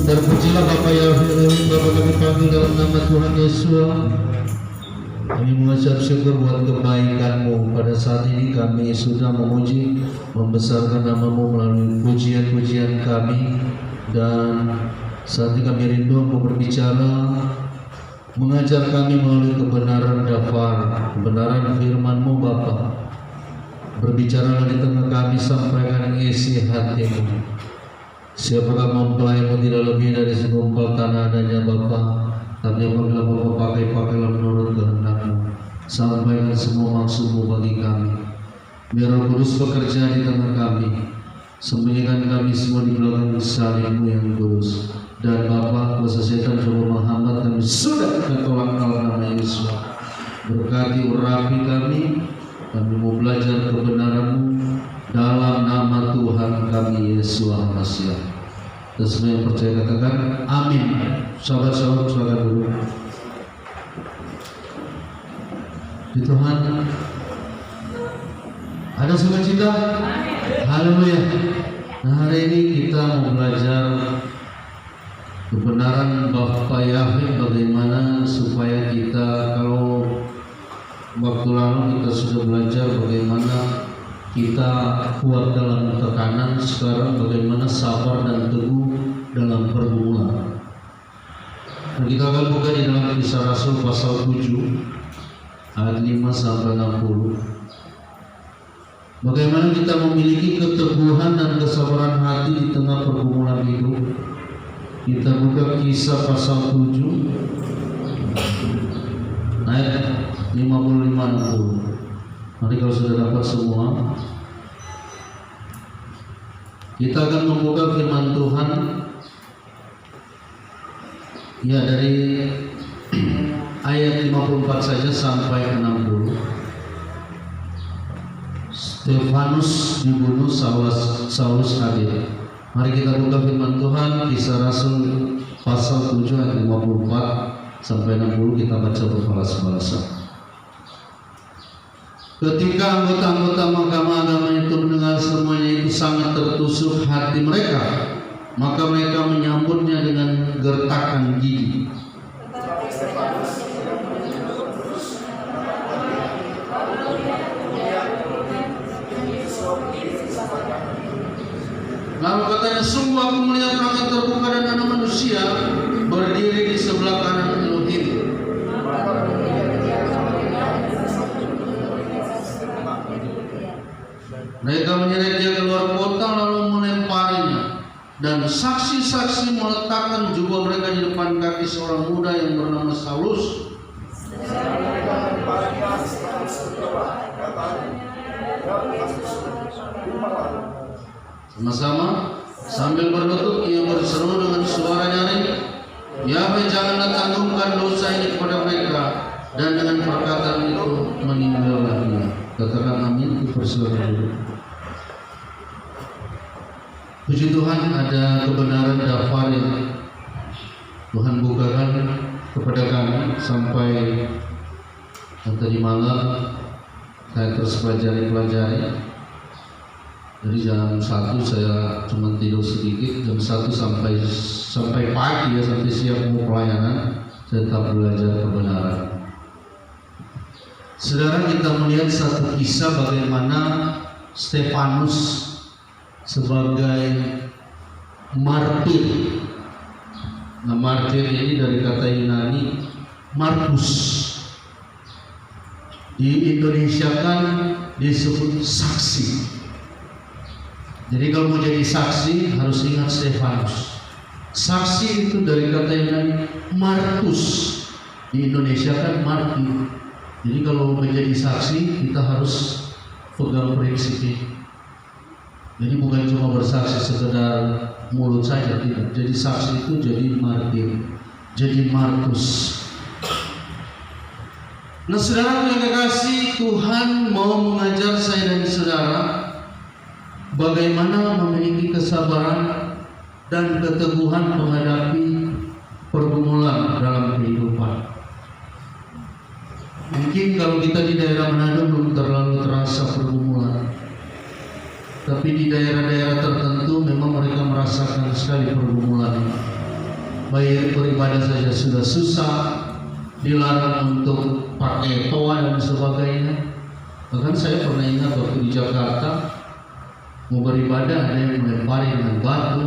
Terpujilah Bapa Yahweh, Bapa kami panggil dalam nama Tuhan Yesus. Kami mengucap syukur buat kebaikan-Mu. Pada saat ini kami sudah memuji, membesarkan nama-Mu melalui pujian-pujian kami. Dan saat ini kami rindu untuk berbicara, mengajar kami melalui kebenaran dafar, kebenaran firman-Mu Bapa. Berbicara di tengah kami, sampaikan isi hati-Mu. Siapakah mempelai-Mu tidak lebih dari segumpal tanah adanya Bapa, tapi apabila Bapa pakailah menurut kehendak-Mu. Sampaikan semua maksud-Mu bagi kami. Biar Roh Kudus bekerja di tengah kami. Sembunyikan kami semua di belakang salib-Mu yang kudus. Dan Bapa, kuasa setan coba menghambat kami, sudah ketolak dalam nama Yesus. Berkati urapi kami mau belajar kebenaran-Mu dalam nama Tuhan kami Yesus Al-Masih. Dan semua yang percaya katakan amin. Sahabat-sahabat, silakan dulu. Di Tuhan ada sukacita. Haleluya. Nah, hari ini kita mau belajar kebenaran Bapa Yahweh, bagaimana supaya kita, kalau waktu lalu kita sudah belajar bagaimana kita kuat dalam tekanan, sekarang bagaimana sabar dan teguh dalam pergumulan. Dan kita akan buka di dalam Kisah Rasul pasal 7 ayat 5 sampai 60. Bagaimana kita memiliki keteguhan dan kesabaran hati di tengah pergumulan hidup. Kita buka Kisah pasal 7 ayat 55-60. Nanti kalau sudah dapat semua, kita akan membuka firman Tuhan ya dari ayat 54 saja sampai 60. Stefanus dibunuh, Saulus hadir. Mari kita buka firman Tuhan, Kisah Rasul pasal 7 ayat 54 sampai 60. Kita baca berbalas-balasan. Ketika anggota-anggota mahkamah agama itu mendengar semuanya itu sangat tertusuk hati mereka, maka mereka menyambutnya dengan gertakan gigi. Lalu katanya, sungguh aku melihat langit terbuka dan anak manusia berdiri di sebelah kanan Elohim. Mereka menyeret dia keluar kota lalu melemparinya, dan saksi-saksi meletakkan jubah mereka di depan kaki seorang muda yang bernama Saulus. Sama-sama sambil berlutut ia berseru dengan suara nyaring, Yahweh, janganlah tanggungkan dosa ini kepada mereka. Dan dengan perkataan itu meninggallah dia. Katakan amin. Dipersilakan dulu. Puji Tuhan, ada kebenaran dafar yang Tuhan bukakan kepada kami sampai tadi malam saya terus pelajari. Jadi jam 1 saya cuma tidur sedikit, jam 1 sampai pagi ya, sampai siap mau pelayanan saya tetap belajar kebenaran. Saudara, kita melihat satu kisah bagaimana Stefanus sebagai martir. Nah, martir ini dari kata Yunani Markus. Di Indonesia kan disebut saksi. Jadi kalau mau jadi saksi harus ingat Stefanus. Saksi itu dari kata Yunani Markus. Di Indonesia kan martir. Jadi kalau menjadi saksi kita harus pegang prinsip ini. Jadi bukan cuma bersaksi sekedar mulut saja, tidak. Jadi saksi itu jadi martir, jadi Markus. Nah, saudara yang kekasih, Tuhan mau mengajar saya dan saudara bagaimana memiliki kesabaran dan keteguhan menghadapi pergumulan dalam kehidupan. Mungkin kalau kita di daerah Manado belum terlalu terasa pergumulan, tapi di daerah-daerah tertentu memang mereka merasakan sekali pergumulan. bayar beribadah saja sudah susah, dilarang untuk pakai toa dan sebagainya. Bahkan saya pernah ingat waktu di Jakarta mau beribadah ada yang melempari dengan batu.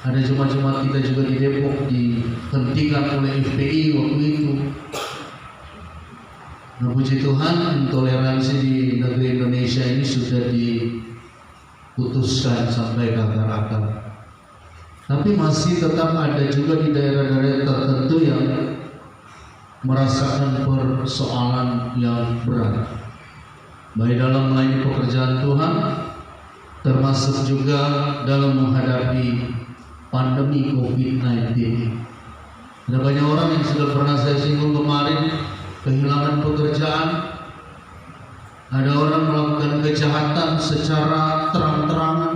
Ada jemaat-jemaat kita juga di Depok dihentikan oleh FPI waktu itu. Nah, puji Tuhan, intoleransi di negeri Indonesia ini sudah diputuskan sampai ke akar-akar. Tapi masih tetap ada juga di daerah-daerah tertentu yang merasakan persoalan yang berat, baik dalam melayani pekerjaan Tuhan, termasuk juga dalam menghadapi pandemi COVID-19. Ada banyak orang yang sudah pernah saya singgung kemarin, kehilangan pekerjaan. Ada orang melakukan kejahatan secara terang-terangan.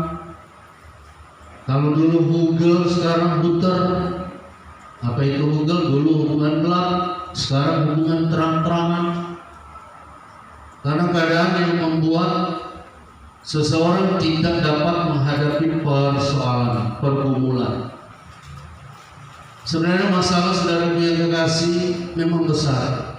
Kalau dulu hugel, sekarang buter. Apa itu hugel? Dulu hubungan gelap, sekarang hubungan terang-terangan. Karena keadaan yang membuat seseorang tidak dapat menghadapi persoalan, pergumulan. Sebenarnya masalah saudaraku yang kekasih memang besar.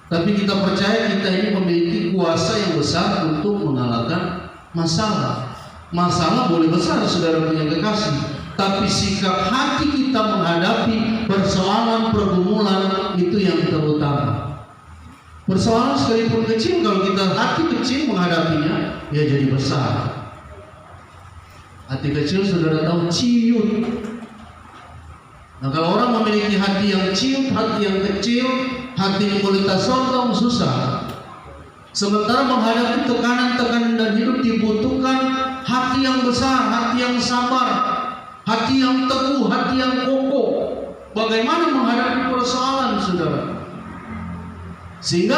Tapi kita percaya kita ini memiliki kuasa yang besar untuk mengalahkan masalah. Masalah boleh besar saudara yang kekasih, tapi sikap hati kita menghadapi persoalan pergumulan itu yang terutama. Persoalan sekalipun kecil, kalau kita hati kecil menghadapinya, ya jadi besar. Hati kecil saudara tahu ciut. Nah, kalau orang memiliki hati yang ciut, hati yang kecil, hati kualitas sontong, susah. Sementara menghadapi tekanan-tekanan dan hidup dibutuhkan hati yang besar, hati yang sabar, hati yang teguh, hati yang kokoh. Bagaimana menghadapi persoalan, saudara? Sehingga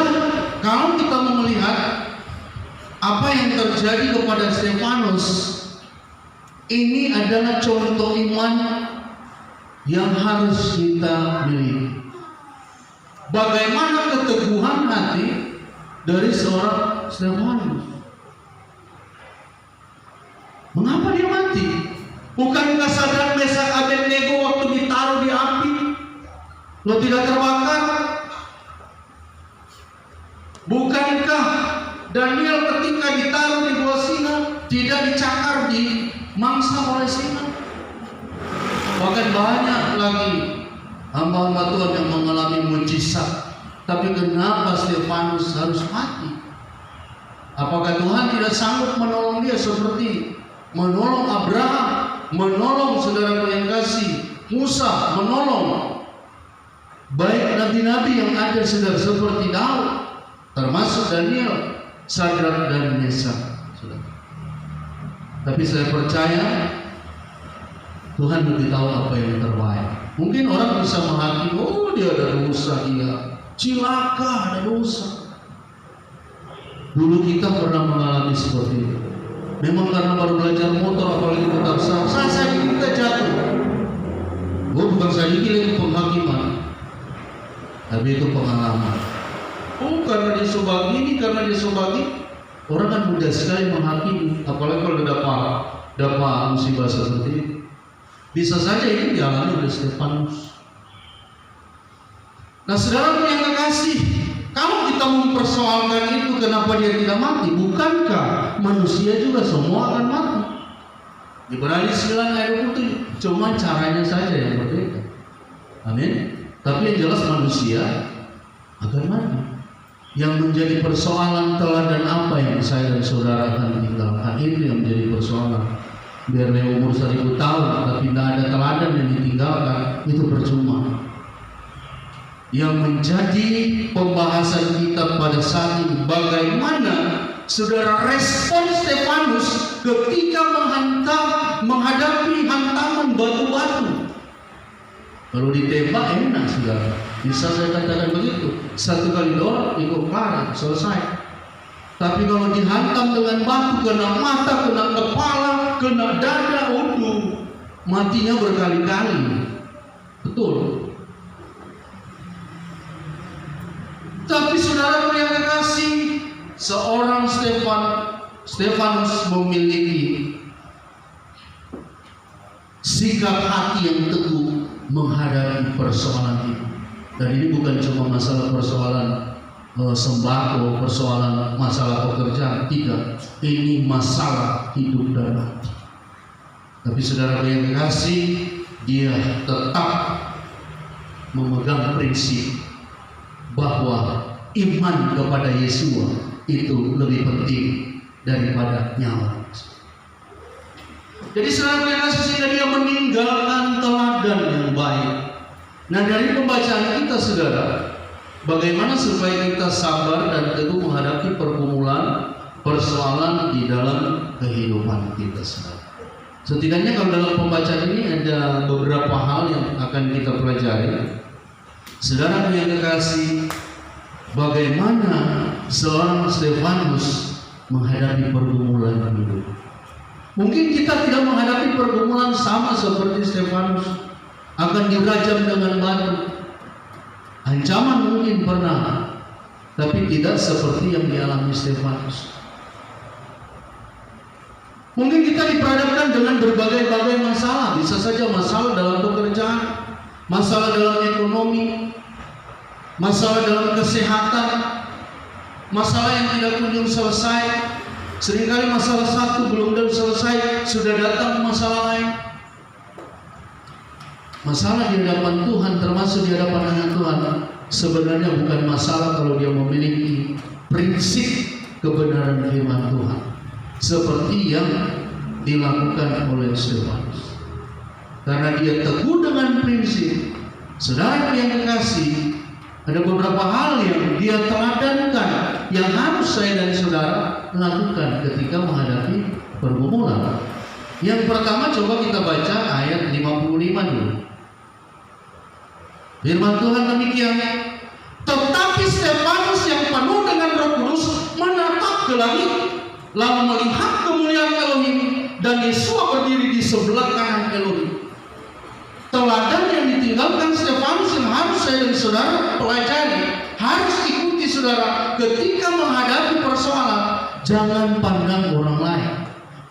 kalau kita melihat apa yang terjadi kepada Stefanus, ini adalah contoh iman yang harus kita miliki. Bagaimana keteguhan hati dari seorang Stefanus? Mengapa dia mati? Bukankah Sadrak, Mesak, Abednego waktu ditaruh di api, lo tidak terbakar? Bukankah Daniel ketika ditaruh di bawah singa tidak dicakar di mangsa oleh singa? Bahkan banyak lagi hamba-hamba Tuhan yang mengalami mujizat. Tapi kenapa Stefanus harus mati? Apakah Tuhan tidak sanggup menolong dia seperti menolong Abraham, menolong saudara yang kasih, Musa, menolong baik nabi-nabi yang ada saudara seperti Daud, termasuk Daniel, Sadrak dan Mesak. Tapi saya percaya Tuhan lebih tahu apa yang terbaik. Mungkin orang bisa menghakimi, oh dia ada dosa, dia cilaka, ada dosa. Dulu kita pernah mengalami seperti itu. Memang karena baru belajar motor, apalagi motor saya kita jatuh. Oh, bukan saya lagi penghakiman, tapi itu pengalaman. Oh, karena dia sobagi ini, karena dia sobagi. Orang kan mudah sekali menghakimi, apalagi kalau dapat musibah seperti itu. Bisa saja itu dialami oleh Stefanus. Nah, saudara yang kekasih, kalau kita mempersoalkan itu, kenapa dia tidak mati? Bukankah manusia juga semua akan mati? Ibrani 9 ayat 27, cuma caranya saja yang berbeda. Amin. Tapi yang jelas manusia akan mati. Yang menjadi persoalan teladan apa yang saya dan saudara akan tinggalkan, itu yang menjadi persoalan. Biar umur 1000 tahun, tapi tidak ada teladan yang ditinggalkan, itu percuma. Yang menjadi pembahasan kita pada saat ini, bagaimana saudara respon Stefanus ketika menghadapi hantaman batu-batu. Kalau ditembak enak saudara, bisa saya katakan begitu, 1 kali doang ikut parah selesai. Tapi kalau dihantam dengan batu, kena mata, kena kepala, kena dada, matinya berkali-kali. Betul. Tapi saudara yang kekasih, seorang Stefanus memiliki sikap hati yang teguh menghadapi persoalan ini. Dan ini bukan cuma masalah persoalan sembako, persoalan masalah pekerjaan, tidak. Ini masalah hidup dan mati. Tapi saudara yang kekasih, dia tetap memegang prinsip bahwa iman kepada Yesua itu lebih penting daripada nyawa. Jadi saudara yang kekasih, sehingga dia meninggalkan teladan yang baik. Nah, dari pembacaan kita saudara, bagaimana supaya kita sabar dan teguh menghadapi pergumulan, persoalan di dalam kehidupan kita saudara. Setidaknya kalau dalam pembacaan ini ada beberapa hal yang akan kita pelajari. Saudara yang kekasih, bagaimana seorang Stefanus menghadapi pergumulan hidup. Mungkin kita tidak menghadapi pergumulan sama seperti Stefanus, akan dirajam dengan batu. Ancaman mungkin pernah, tapi tidak seperti yang dialami Stefanus. Mungkin kita diperhadapkan dengan berbagai-bagai masalah. Bisa saja masalah dalam pekerjaan, masalah dalam ekonomi, masalah dalam kesehatan, masalah yang tidak kunjung selesai. Seringkali masalah satu belum selesai, sudah datang masalah lain. Masalah di hadapan Tuhan, termasuk di hadapan anak Tuhan, sebenarnya bukan masalah kalau dia memiliki prinsip kebenaran firman Tuhan, seperti yang dilakukan oleh Stefanus. Karena dia teguh dengan prinsip. Saudara yang kekasih, ada beberapa hal yang dia teladankan yang harus saya dan saudara lakukan ketika menghadapi pergumulan. Yang pertama, coba kita baca ayat 55 dulu. Firman Tuhan demikian, tetapi Stefanus yang penuh dengan Roh Kudus menatap ke langit, lalu melihat kemuliaan Elohim dan Yesua berdiri di sebelah kanan Elohim. Teladan yang ditinggalkan Stefanus yang harus saya dan saudara pelajari, harus ikuti saudara ketika menghadapi persoalan. Jangan pandang orang lain,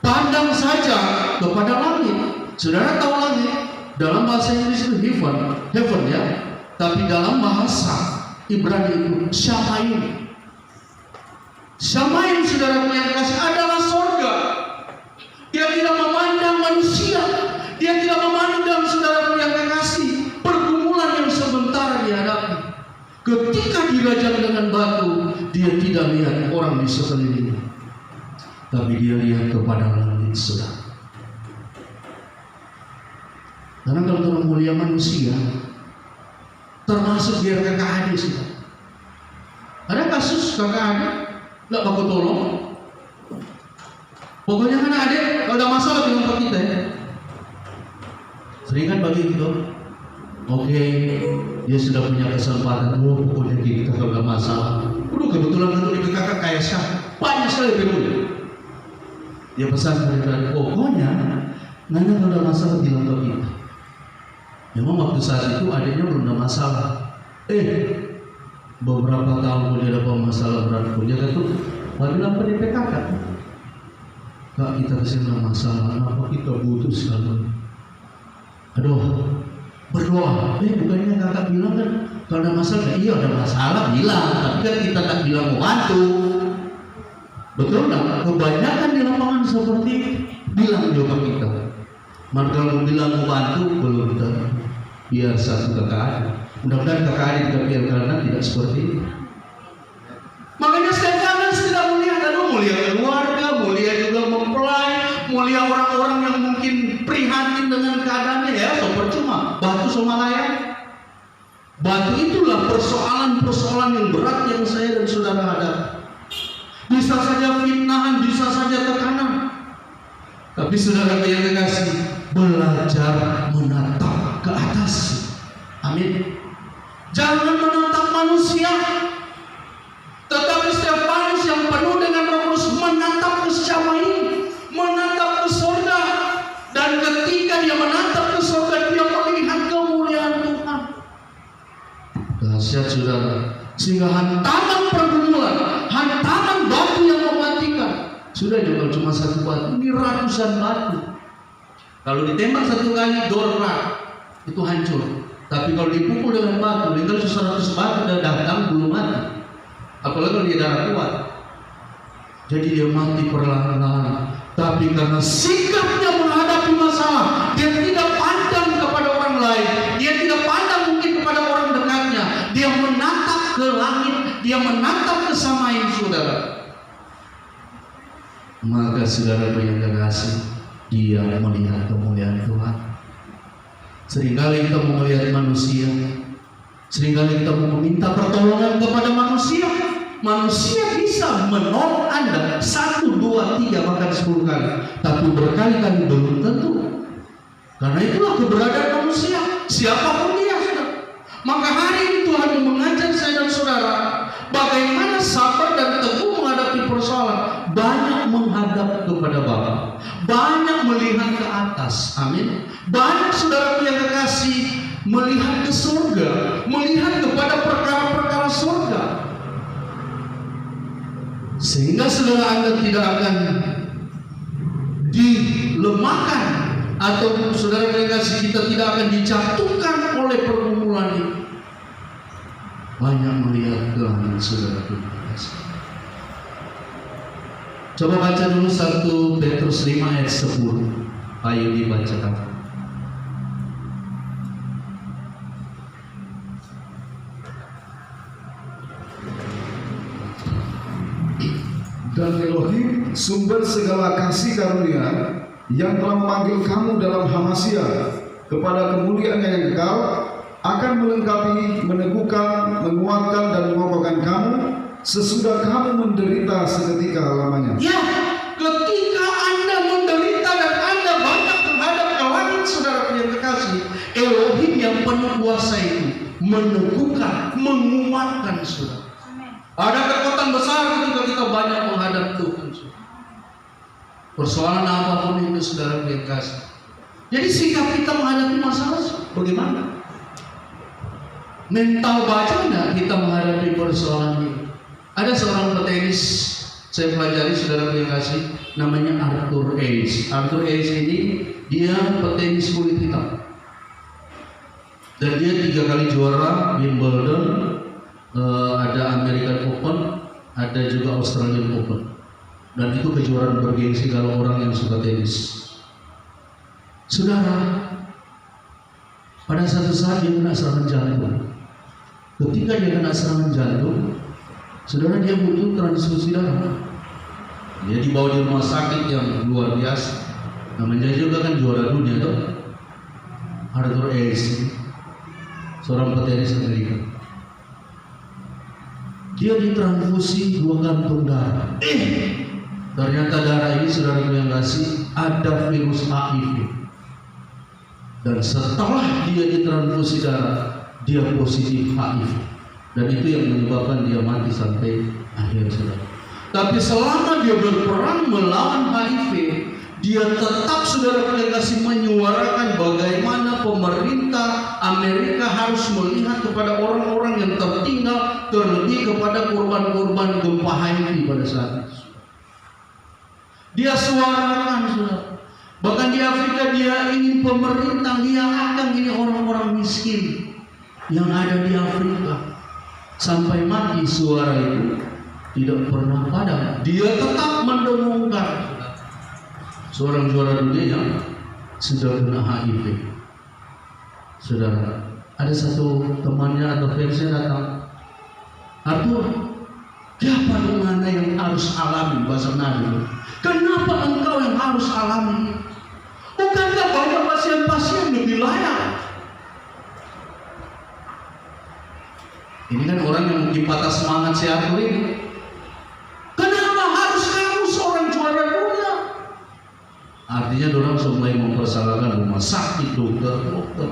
pandang saja kepada langit. Saudara tahu langit dalam bahasa Inggris itu heaven ya, tapi dalam bahasa Ibrani itu Shamayim. Shamayim saudara yang kasih adalah sorga. Dia tidak memandang manusia, dia tidak memandang saudara yang kasih pergumulan yang sebentar dihadapi. Ketika dirajam dengan batu, dia tidak lihat orang di sekelilingnya, tapi dia lihat kepada langit saudara. Karena kalau kita mulia manusia, termasuk biar kakak adik saudara. Ada kasus kakak adik nggak baku tolong. Pokoknya kan adik kalau ada masalah bilang ke kita ya. Sering kan bagi itu. Oke, dia sudah punya kesempatan. Oh, pokoknya kita kalau ada masalah. Kebetulan itu kakak kaya sekali, banyak sekali penuh. Dia pesan kepada pokoknya nanya kalau ada masalah bilang ke kita. Memang waktu saat itu adiknya belum ada masalah. Beberapa tahun dia dapat masalah berat pun dia kata, bilang pada PKK, Kak kita kesini masalah, apa kita butuh sekali. Aduh, berdoa. Bukannya kakak bilang kan kalau ada masalah, iya ada masalah bilang, tapi kan kita tak bilang mau bantu. Betul nggak? Kebanyakan di lapangan seperti bilang juga kita. Maka kalau bilang mau bantu belum tentu. Biar satu kakak adik. Mudah-mudahan kakak adik kita biarkan tidak seperti itu. Makanya Stefanus tidak melihat mulia keluarga, mulia juga mempelai, mulia orang-orang yang mungkin prihatin dengan keadaannya ya, so percuma. Batu sama layak. Batu itulah persoalan-persoalan yang berat yang saya dan saudara hadapi. Bisa saja fitnahan, bisa saja tekanan. Tapi saudara yang kekasih, belajar menatap ke atas. Amin. Jangan menatap manusia. Tetapi Stefanus yang penuh dengan Roh Kudus menatap ke Shamayim, menatap ke surga. Dan ketika dia menatap ke surga, dia melihat kemuliaan Tuhan. Dahsyat saudara. Sehingga hantaman pergumulan, hantaman batu yang mematikan, sudah juga cuma satu batu, ini ratusan batu. Kalau ditembak satu kali, dorak itu hancur. Tapi kalau dipukul dengan batu, tinggal 100 batu dan datang belum mati. Apalagi kalau dia darah kuat. Jadi dia mati perlahan-lahan. Tapi karena sikapnya menghadapi masalah, dia tidak pandang kepada orang lain, dia tidak pandang mungkin kepada orang dekatnya, dia menatap ke langit, dia menatap ke samain saudara. Maka saudara yang terkasih, dia melihat kemuliaan Tuhan. Seringkali kita mau melihat manusia, seringkali kita mau meminta pertolongan kepada manusia. Manusia bisa menolong Anda 1, 2, 3 bahkan 10 kali, tapi berkali-kali belum tentu. Karena itulah keberadaan manusia, siapapun dia, saudara. Maka hari ini Tuhan mengajar saya dan saudara bagaimana sabar dan teguh menghadapi persoalan. Banyak menghadap kepada Bapa, banyak melihat ke atas. Amin. Banyak saudara yang kekasih melihat ke surga, melihat kepada perkara-perkara surga. Sehingga saudara Anda tidak akan dilemahkan, atau saudara kasih kita tidak akan dijatuhkan oleh pergumulan ini. Banyak melihat ke langit saudara kasih. Coba baca dulu 1 Petrus 5 ayat 10. Ayo dibacakan. Dan Elohim, sumber segala kasih karunia, yang telah memanggil kamu dalam Hamasia kepada kemuliaan yang kekal, akan melengkapi, meneguhkan, menguatkan dan mengokohkan kamu sesudah kamu menderita seketika lamanya. Ya, ketika Anda menderita dan Anda banyak menghadap ke langit, saudara yang kekasih, Elohim yang penuh kuasa itu meneguhkan, menguatkan saudara. Ada kekuatan besar ketika kita banyak menghadap Tuhan. Persoalan apapun itu saudara yang kasih. Jadi sikap kita menghadapi masalah bagaimana? Mental baca enggak kita menghadapi persoalan ini? Ada seorang petenis saya pelajari saudara yang kasih, namanya Arthur Ashe. Arthur Ashe ini dia petenis kulit hitam. Dan dia 3 kali juara Wimbledon. Ada American Open, ada juga Australian Open, dan itu kejuaraan bergengsi kalau orang yang suka tenis. Saudara, pada satu saat dia kena serangan jantung. Ketika dia kena serangan jantung, saudara, dia butuh transfusi darah. Dia dibawa di rumah sakit yang luar biasa. Namanya juga kan juara dunia tuh, Arthur Ashe, seorang petenis Amerika. Dia ditransfusi 2 kantung darah. Ternyata darah ini saudara yang kasih ada virus HIV. Dan setelah dia ditransfusi darah, dia positif HIV. Dan itu yang menyebabkan dia mati sampai akhir saudara. Tapi selama dia berperang melawan HIV, dia tetap saudara yang kasih menyuarakan bagaimana pemerintah Amerika harus melihat kepada orang-orang yang tertinggal, terlebih kepada korban-korban gempa Haiti pada saat itu. Dia suarakan saudara. Bahkan di Afrika dia ingin pemerintah lihatkan ini orang-orang miskin yang ada di Afrika. Sampai mati suara itu tidak pernah padam. Dia tetap mendengungkan. Seorang juara dunia yang sudah kena HIV. Saudara, ada satu temannya atau fansnya datang, Arthur, siapa di mana yang harus alami bahasa Nabi? Kenapa engkau yang harus alami? Bukankah banyak pasien-pasien lebih layak? Ini kan orang yang mungkin patah semangat si Arthur ini. Kenapa harus kamu seorang juara dunia? Artinya orang mulai mempersalahkan rumah sakit, dokter.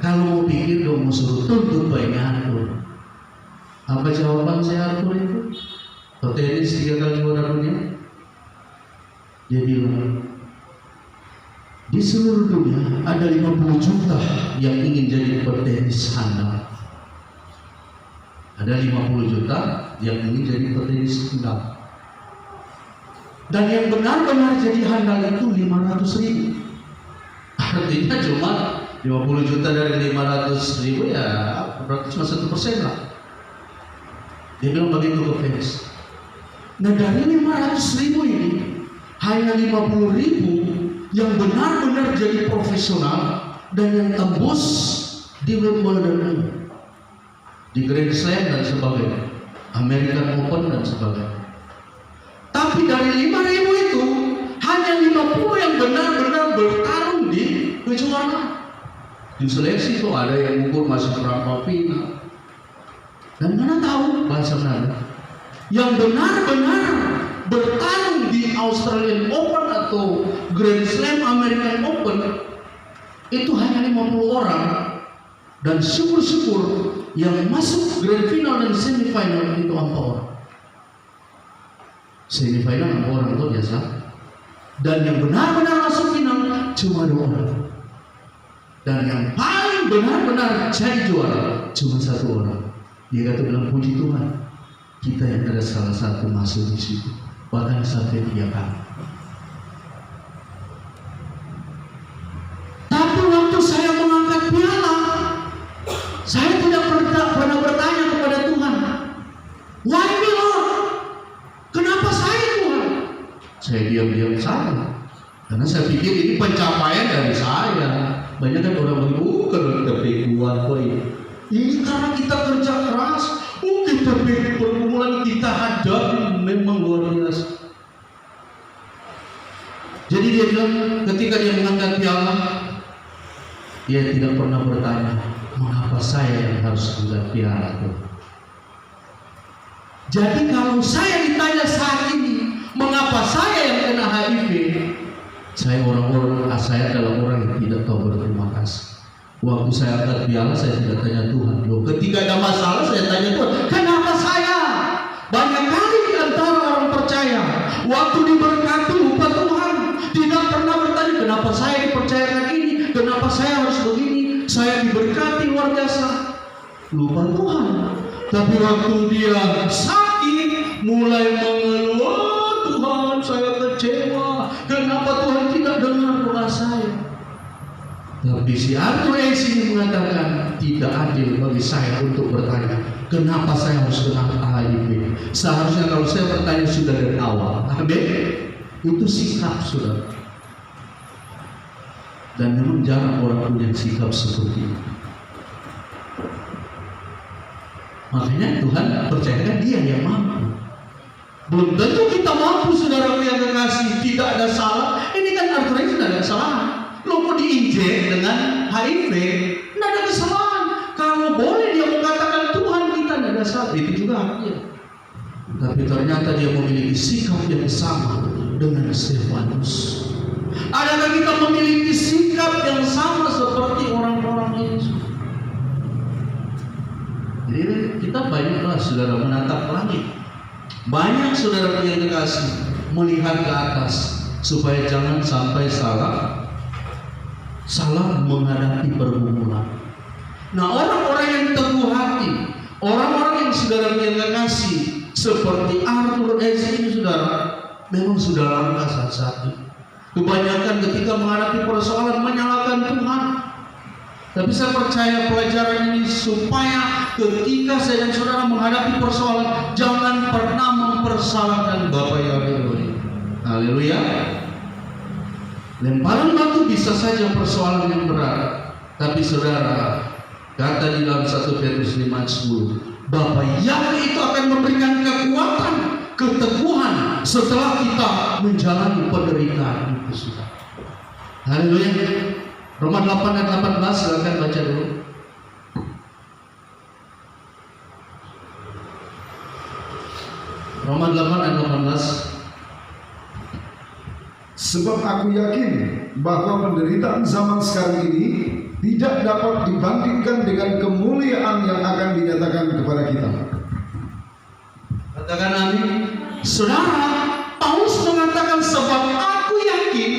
Kalau mau pikir dong mau suruh tuntut baiknya Arthur. Apa jawaban saya Arthur itu? Petenis 3 kali juara dunia. Dia bilang, di seluruh dunia ada 50 juta yang ingin jadi petenis handal. Ada 50 juta yang ingin jadi petenis handal. Dan yang benar-benar jadi handal itu 500.000. Artinya cuma 50 juta dari 500.000 ya berarti cuma 1% lah. Dia bilang begitu ke Felix. Nah dari 500.000 ini hanya 50.000 yang benar-benar jadi profesional dan yang tembus di Wimbledon, di Grand Slam dan sebagainya, American Open dan sebagainya. Tapi dari 5.000 itu hanya 50 yang benar-benar bertarung di kejuaraan. Di seleksi itu ada yang ukur masih perangkap final. Dan mana tahu bahasa mana? Yang benar-benar bertarung di Australian Open atau Grand Slam American Open itu hanya 50 orang. Dan syukur-syukur yang masuk Grand Final dan Semifinal itu 4 orang. Semifinal 4 orang itu biasa. Dan yang benar-benar masuk final cuma 2 orang. Dan yang paling benar-benar jadi juara cuma 1 orang. Dia kata bilang, puji Tuhan, kita yang ada salah satu masuk di situ, bahkan sampai 3 kali. Tapi waktu saya mengangkat piala, saya tidak pernah bertanya kepada Tuhan, why me Lord? Kenapa saya Tuhan? Saya diam-diam saja, karena saya pikir ini pencapaian dari saya. Banyak kan orang bilang, kalau kita kuat kok ini karena kita kerja keras. Kita pergumulan kita hadapi memang luar biasa. Jadi dia bilang ketika dia mengangkat piala, dia tidak pernah bertanya, mengapa saya yang harus angkat piala itu. Jadi kalau saya ditanya saat ini, mengapa saya yang kena HIV, saya adalah orang yang tidak tahu berterima kasih. Waktu saya angkat piala, saya tidak tanya Tuhan. Loh, ketika ada masalah, saya tanya Tuhan, kenapa saya? Banyak kali di antara orang percaya, waktu diberkati lupa Tuhan, tidak pernah bertanya, kenapa saya dipercayakan ini, kenapa saya harus begini, saya diberkati luar biasa, lupa Tuhan. Tapi waktu dia sakit, mulai mengeluh, Tuhan saya kecewa, kenapa Tuhan tidak dengar doa saya? Tapi si Arthur Ashe ini mengatakan tidak adil bagi saya untuk bertanya kenapa saya harus kena HIV. Seharusnya kalau saya bertanya sudah dari awal. Amin. Itu sikap saudara. Dan memang jarang orang punya sikap seperti itu. Makanya Tuhan percayakan dia yang mampu. Belum tentu kita mampu saudara yang kekasih. Tidak ada salah. Ini kan Arthur Ashe tidak ada salah. Lo mau diinjek dengan HIV, tidak ada kesalahan. Kalau boleh dia mengatakan Tuhan kita tidak ada salah, itu juga haknya. Tapi ternyata dia memiliki sikap yang sama dengan Stefanus. Adakah kita memiliki sikap yang sama seperti orang-orang ini? Jadi kita banyaklah saudara menatap langit. Banyak saudara yang dikasih melihat ke atas supaya jangan sampai salah menghadapi pergumulan. Nah, orang-orang yang teguh hati, orang-orang yang saudara yang kasih seperti Arthur Ashe ini saudara, memang sudah langka saat ini. Kebanyakan ketika menghadapi persoalan menyalahkan Tuhan. Tapi saya percaya pelajaran ini supaya ketika saya dan saudara menghadapi persoalan, jangan pernah mempersalahkan Bapa yang Haleluya. Haleluya. Lemparan batu bisa saja persoalan yang berat. Tapi saudara, kata di dalam 1 Petrus 5:10, Bapa Yahweh itu akan memberikan kekuatan, keteguhan setelah kita menjalani penderitaan itu sudah. Haleluya. Roma 8 ayat 18, silakan baca dulu. Roma 8 ayat 18. Sebab aku yakin bahwa penderitaan zaman sekarang ini tidak dapat dibandingkan dengan kemuliaan yang akan dinyatakan kepada kita. Katakan amin. Saudara, Paulus mengatakan sebab aku yakin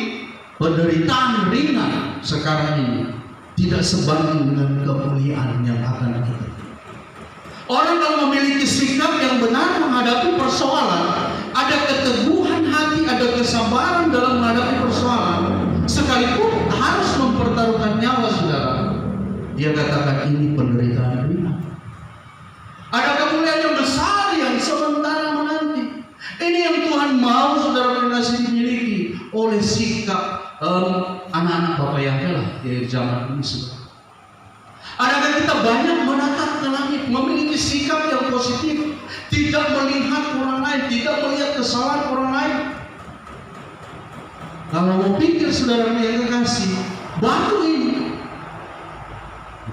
penderitaan ringan sekarang ini tidak sebanding dengan kemuliaan yang akan kita. Orang yang memiliki sikap yang benar menghadapi persoalan, ada keteguhan hati, ada kesabaran dalam menghadapi persoalan, sekalipun harus mempertaruhkan nyawa saudara, Dia katakan ini penderitaan ringan. Ada kemuliaan yang besar yang sementara menanti. Ini yang Tuhan mau saudara kasih dimiliki oleh sikap anak-anak Bapak yang telah di zaman ini. Adakah kita banyak menatap ke langit, memiliki sikap yang positif, tidak melihat orang lain, tidak melihat kesalahan orang lain? Kalau mau pikir saudara yang kekasih, batu ini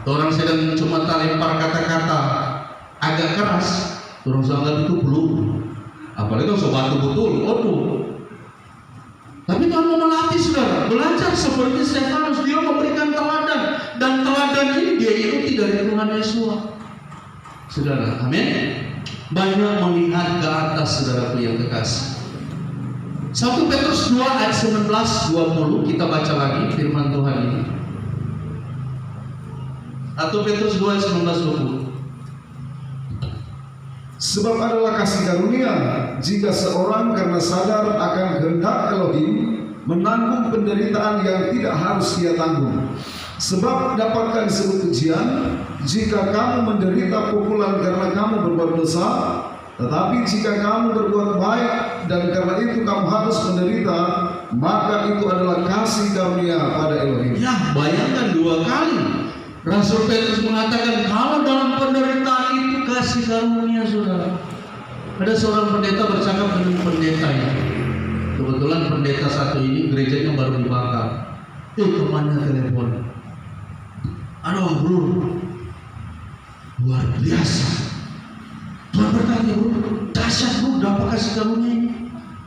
orang sedang cuma lempar kata-kata agak keras, orang sangat itu belum. Apalagi kalau batu betul, aduh. Tapi Tuhan mau melatih saudara, belajar seperti Stefanus, dia memberikan teladan, dan teladan ini dia ikuti dari Tuhan Yesus. Saudara, amin. Banyak melihat ke atas saudara yang kekasih. 1 Petrus 2 ayat 19-20 kita baca lagi firman Tuhan ini. 1 Petrus 2 ayat 19-20. Sebab adalah kasih karunia jika seorang karena sadar akan kehendak Elohim menanggung penderitaan yang tidak harus dia tanggung. Sebab dapatkan disebut ujian jika kamu menderita pukulan karena kamu berbuat dosa, tetapi jika kamu berbuat baik dan karena itu kamu harus menderita, maka itu adalah kasih karunia pada Elohim. Ya, bayangkan 2 kali Rasul Petrus mengatakan kalau dalam penderitaan itu kasih karunia saudara. Ada seorang pendeta bercakap dengan pendetanya. Kebetulan pendeta satu ini gerejanya baru dibakar. Kemana telepon? Aduh bro, luar biasa. Tuhan berkata bro, dahsyat bro, dapat kasih karunia ini.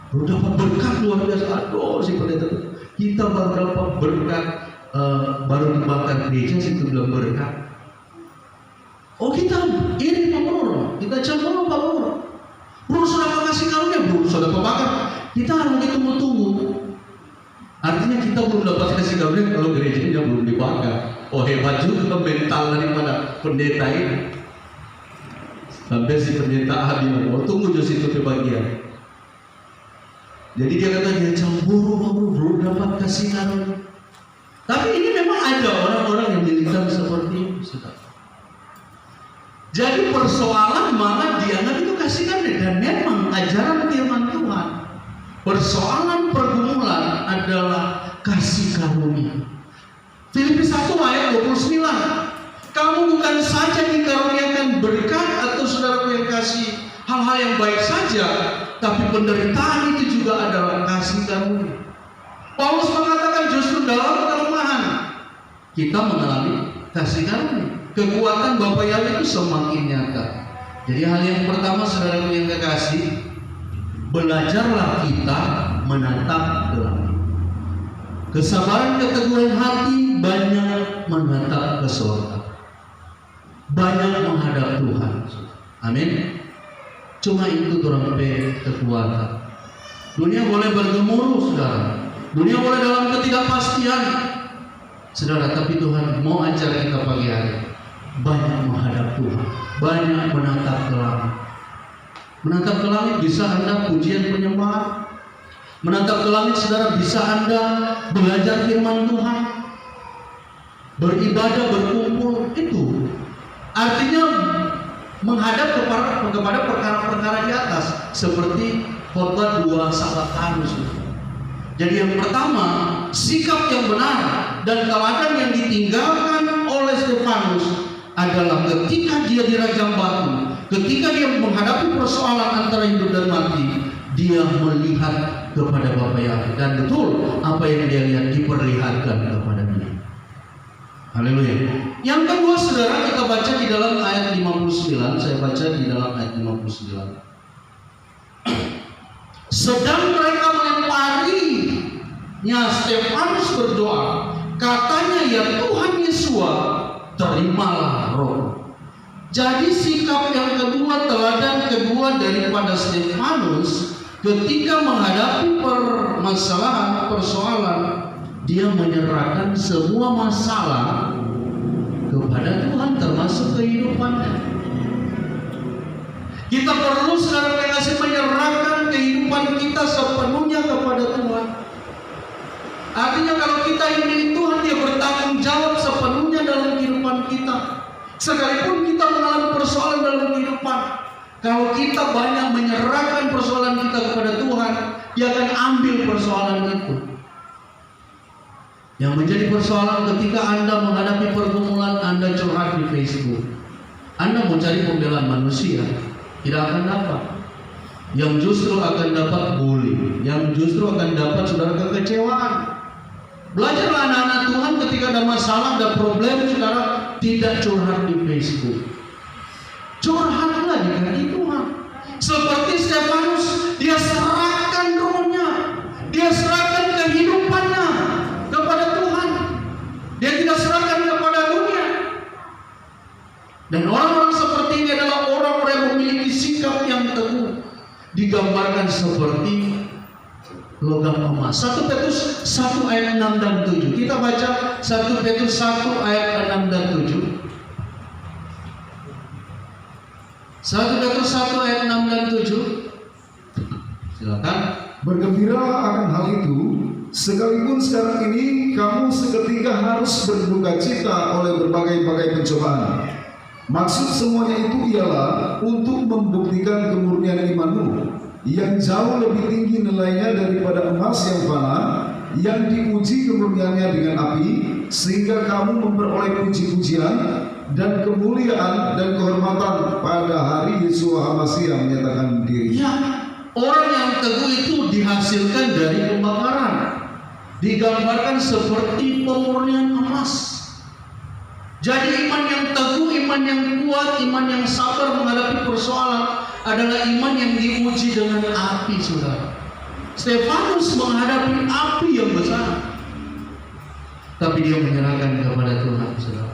Bro dapat berkat luar biasa. Aduh si pendeta, kita baru dapat berkat. Baru dibakar gereja situ belum berkat. Oh kita ini Pak Bro, kita coba Pak Bro. Bro sudah kasih karunia bro, sudah pembakar. Kita lagi tunggu-tunggu. Artinya kita belum dapat kasih karunia kalau gerejanya belum dibakar. Oh hebat juga mental daripada pendeta ini. Sampai si pendeta bilang, oh tunggu di situ ke bagian. Jadi dia kata dia cemburu Pak Bro, belum dapat kasih karunia. Tapi ini memang ada orang-orang yang militan seperti itu. Jadi persoalan malah dianggap itu kasih karunia, dan memang ajaran firman Tuhan. Persoalan pergumulan adalah kasih karunia. Filipi 1 ayat 29. Kamu bukan saja dikaruniakan berkat atau saudara yang kasih hal-hal yang baik saja, tapi penderitaan itu juga adalah kasih karunia. Paulus mengatakan justru dalam kelemahan kita mengalami kasih karunia. Kekuatan Bapa Yahweh itu semakin nyata. Jadi hal yang pertama saudara yang kekasih, belajarlah kita menatap ke langit. Kesabaran keteguhan hati banyak menatap ke surga. Banyak menghadap Tuhan. Amin. Cuma itu orang kekuatan. Dunia boleh bergemuruh saudara. Dunia boleh dalam ketidakpastian, saudara, tapi Tuhan mau ajar kita pagi hari banyak menghadap Tuhan, banyak menatap ke langit. Menatap ke langit bisa Anda pujian penyembahan. Menatap ke langit saudara bisa Anda belajar firman Tuhan, beribadah, berkumpul. Itu artinya menghadap kepada perkara-perkara di atas, seperti khotbah 2 Sabatanus. Jadi yang pertama, sikap yang benar dan teladan yang ditinggalkan oleh Stefanus adalah ketika dia dirajam batu, ketika dia menghadapi persoalan antara hidup dan mati, dia melihat kepada Bapa Yahweh, dan betul apa yang dia lihat diperlihatkan kepada dia. Haleluya. Yang kedua saudara, kita baca di dalam ayat 59, saya baca di dalam ayat 59. Sedang mereka melemparinya, Stefanus berdoa, katanya, ya Tuhan Yesus, terimalah roh. Jadi sikap yang kedua, teladan kedua daripada Stefanus ketika menghadapi persoalan, dia menyerahkan semua masalah kepada Tuhan, termasuk kehidupannya. Kita perlu saudara kasih menyerahkan kehidupan kita sepenuhnya kepada Tuhan. Artinya kalau kita ingin Tuhan, dia bertanggung jawab sepenuhnya dalam kehidupan kita. Sekalipun kita mengalami persoalan dalam kehidupan, kalau kita banyak menyerahkan persoalan kita kepada Tuhan, Dia akan ambil persoalan itu. Yang menjadi persoalan ketika Anda menghadapi pergumulan, Anda curhat di Facebook, Anda mau cari pembelaan manusia, tidak akan dapat. Yang justru akan dapat bully, yang justru akan dapat saudara kekecewaan. Belajarlah anak-anak Tuhan ketika ada masalah, ada problem, saudara tidak curhat di Facebook. Curhatlah di kaki Tuhan. Seperti Stefanus, dia serahkan rohnya, dia serahkan kehidupannya kepada Tuhan. Dia tidak serahkan kepada dunia. Dan orang-orang seperti ini adalah orang-orang yang memiliki sikap yang teguh. Digambarkan seperti logam emas. 1 Petrus 1 ayat 6 dan 7. Kita baca 1 Petrus 1 ayat 6 dan 7. 1 Petrus 1 ayat 6 dan 7. Silakan. Bergembiralah akan hal itu, sekalipun sekarang ini kamu seketika harus berduka cita oleh berbagai-bagai pencobaan. Maksud semuanya itu ialah untuk membuktikan kemurnian imanmu yang jauh lebih tinggi nilainya daripada emas yang fana, yang diuji kemurniannya dengan api, sehingga kamu memperoleh puji-pujian dan kemuliaan dan kehormatan pada hari Yesus HaMasyiah menyatakan diri. Ya, orang yang teguh itu dihasilkan dari pembakaran. Digambarkan seperti pemurnian emas. Jadi iman yang teguh, iman yang kuat, iman yang sabar menghadapi persoalan adalah iman yang diuji dengan api, saudara. Stefanus menghadapi api yang besar, tapi dia menyerahkan kepada Tuhan, saudara.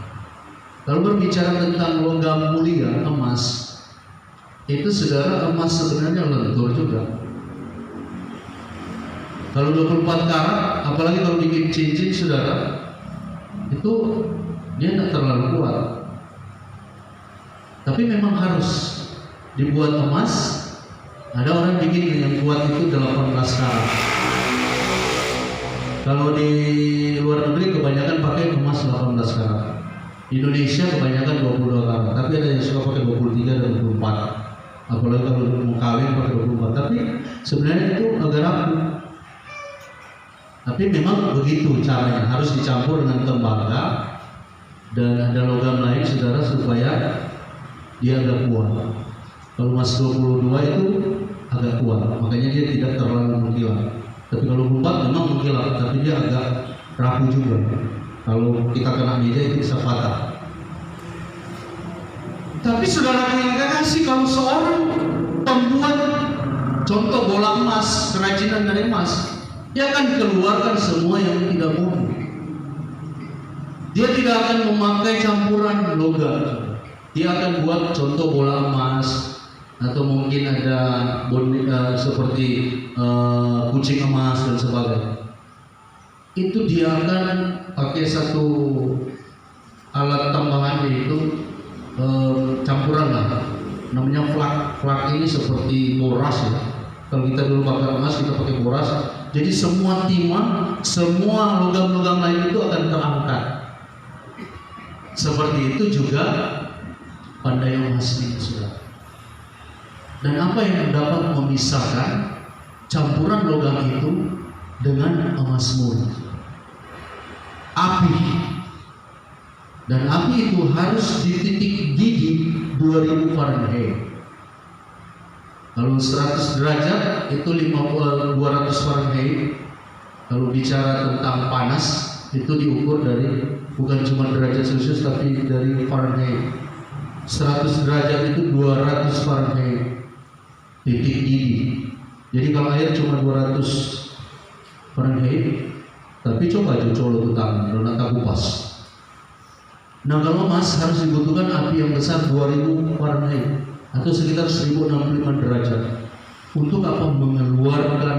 Kalau berbicara tentang logam mulia, emas, itu saudara, emas sebenarnya lentur juga. Kalau 24 karat, apalagi kalau bikin cincin, saudara, itu dia tidak terlalu kuat. Tapi memang harus dibuat emas. Ada orang bikin yang kuat itu 18 karat. Kalau di luar negeri kebanyakan pakai emas 18 karat. Di Indonesia kebanyakan 22 karat. Tapi ada yang suka pakai 23 dan 24. Apalagi kalau mau kawin pakai 24. Tapi sebenarnya itu agak rapuh. Tapi memang begitu caranya. Harus dicampur dengan tembaga dan ada logam lain, saudara, supaya dia agak kuat. Kalau emas 22 itu agak kuat, makanya dia tidak terlalu mengkilat. Tapi kalau 24 memang mengkilat, tapi dia agak rapuh juga. Kalau kita kena meja itu bisa patah. Tapi saudara yang kasih, kalau seorang pembuat contoh bola emas, kerajinan dari emas, dia akan keluarkan semua yang tidak murni. Dia tidak akan memakai campuran logam. Dia akan buat contoh bola emas, atau mungkin ada seperti kucing emas dan sebagainya. Itu dia akan pakai satu alat tambahan, yaitu campuran lah, namanya flak. Flak ini seperti boras ya. Kalau kita dulu bakar emas kita pakai boras. Jadi semua timah, semua logam-logam lain itu akan terangkat. Seperti itu juga pandai emas ini, saudara. Dan apa yang dapat memisahkan campuran logam itu dengan emas murni? Api. Dan api itu harus di titik didih 2000 Fahrenheit. Kalau 100 derajat itu 200 Fahrenheit. Kalau bicara tentang panas itu diukur dari bukan cuma derajat Celcius tapi dari Fahrenheit. 100 derajat itu 200 Fahrenheit. Titik didih. Jadi kalau air cuma 200 Fahrenheit, tapi coba aja colok ke tangan, donat kupas. Nah kalau emas harus dibutuhkan api yang besar 2000 Fahrenheit atau sekitar 1065 derajat. Untuk apa? Mengeluarkan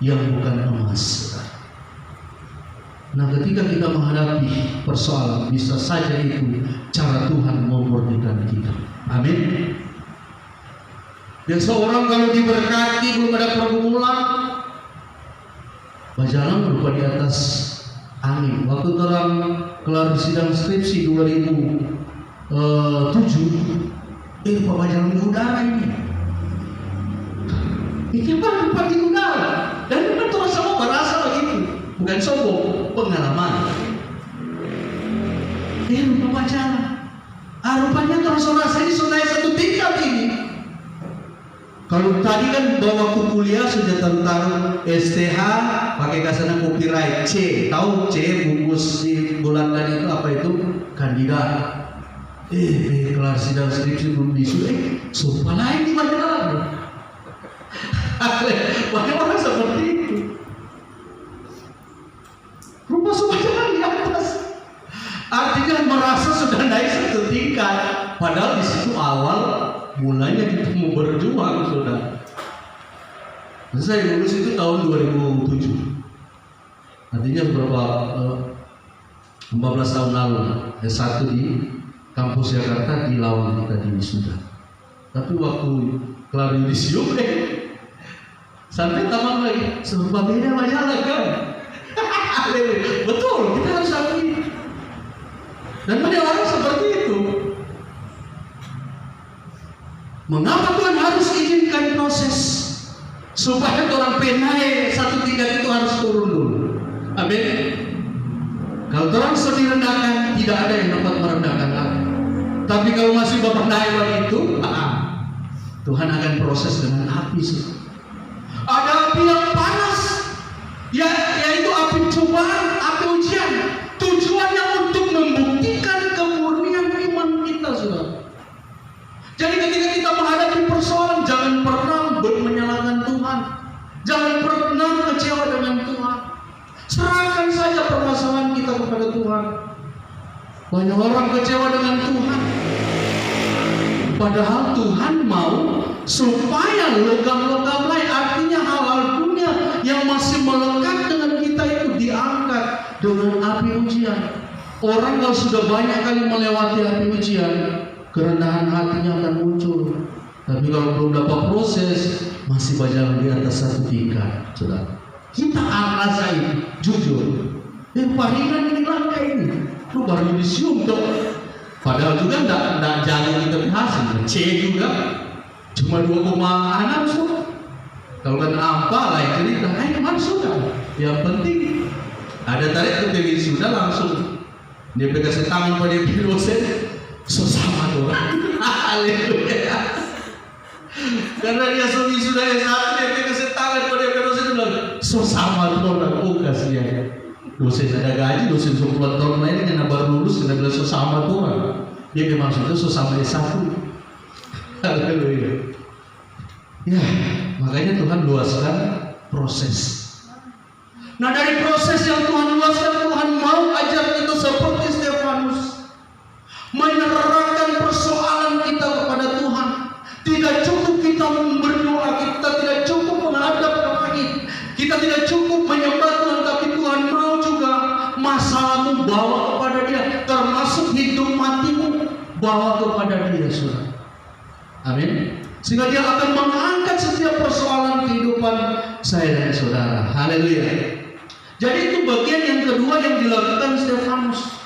yang bukan emas. Nah ketika kita menghadapi persoalan, bisa saja itu cara Tuhan memurnikan kita. Amin. Dan seorang kalau diberkati belum ada pergumulan, berjalan berupa di atas Amin. Waktu orang kelar sidang skripsi 2007, pembelajaran di udara ini. Ini apa di udara? Dan itu terus sama berasa begitu, bukan sombong, pengalaman. Pembelajaran. Rupanya terus rasa ini sudah satu tingkat ini. Kalau tadi kan bawa waktu kuliah sudah tentang STH pakai kasana copyright C, tahu C bungkus di bulan tadi itu apa itu kandidat. Kelar sidang skripsi belum disu, sumpah lain di mana? Banyak orang seperti itu. Rupa sumpah jangan di atas. Artinya merasa sudah naik satu tingkat, padahal di situ awal mulanya kita mau berjuang sudah. Saya lulus itu tahun 2007. Artinya berapa 15 tahun lalu. S1 di kampus Jakarta di Lawang kita di wisuda. Tapi waktu kelar yudisium sampai tamat lagi serba beda majalah kan. Betul, kita harus akui. Dan banyak orang seperti itu. Mengapa Tuhan harus izinkan proses supaya orang naik satu tingkat itu harus turun dulu? Amin. Kalau orang sudah direndahkan, tidak ada yang dapat merendahkan lagi. Tapi kalau masih bapak naik itu, Tuhan akan proses dengan api. Ada api yang panas, yaitu api cobaan, api ujian. Tujuannya untuk membuktikan kemurnian iman kita, saudara. Jadi ketika kita menghadapi persoalan, jangan pernah menyalahkan Tuhan, jangan pernah kecewa dengan Tuhan. Serahkan saja permasalahan kita kepada Tuhan. Banyak orang kecewa dengan Tuhan, padahal Tuhan mau supaya logam-logam lain, artinya hal-hal dunia yang masih melekat dengan kita itu diangkat dengan api ujian. Orang kalau sudah banyak kali melewati api ujian, kerendahan hatinya akan muncul. Tapi kalau belum dapat proses, masih banyak di atas satu tingkat. Saudara, kita rasain jujur. Palingan ini langkah ini, lu baru disium tuh. Padahal juga tidak jalan kita hasil. C juga cuma 2,6 sudah. Kalau kan apa lah cerita, kemana sudah. Yang penting ada tarik ke TV sudah langsung dia kasih tangan pada dia dosen. Sesama doa. Haleluya. Karena dia sudah S1, dia kasih tangan pada dia dosen bilang sesama doa. Oh kasihan. Dosen ada gaji, dosen 10 tahun lain yang baru lulus kita bilang sesama doa. Dia memang sudah sesama S1. Haleluya. Ya, makanya Tuhan luaskan proses. Nah dari proses yang Tuhan luaskan, Tuhan mau ajar kita seperti Stefanus, menyerahkan persoalan kita kepada Tuhan. Tidak cukup kita berdoa, kita tidak cukup menghadap ke langit, kita tidak cukup menyembah Tuhan, tapi Tuhan mau juga masalahmu bawa kepada Dia, termasuk hidup matimu bawa kepada Dia, saudara. Amin. Sehingga Dia akan mengangkat setiap persoalan kehidupan saya dan saudara. Haleluya. Jadi itu bagian yang kedua yang dilakukan Stefanus.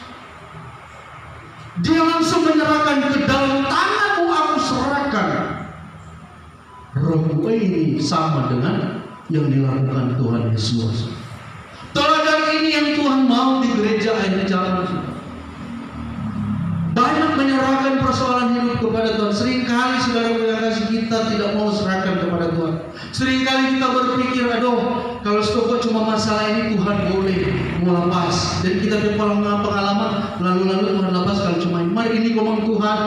Dia langsung menyerahkan, ke dalam tanganmu aku serahkan. Rohmu ini sama dengan yang dilakukan Tuhan Yesus. Teladan ini yang Tuhan mau di gereja akhir zaman. Banyak menyerahkan persoalan hidup kepada Tuhan. Seringkali saudara kasih kita tidak mau serahkan kepada Tuhan. Seringkali kita berpikir, aduh, kalau stokot cuma masalah ini Tuhan boleh mau lepas. Dan kita punya pengalaman, lalu Tuhan lepas kalau cuma ini. Mari ini ngomong Tuhan.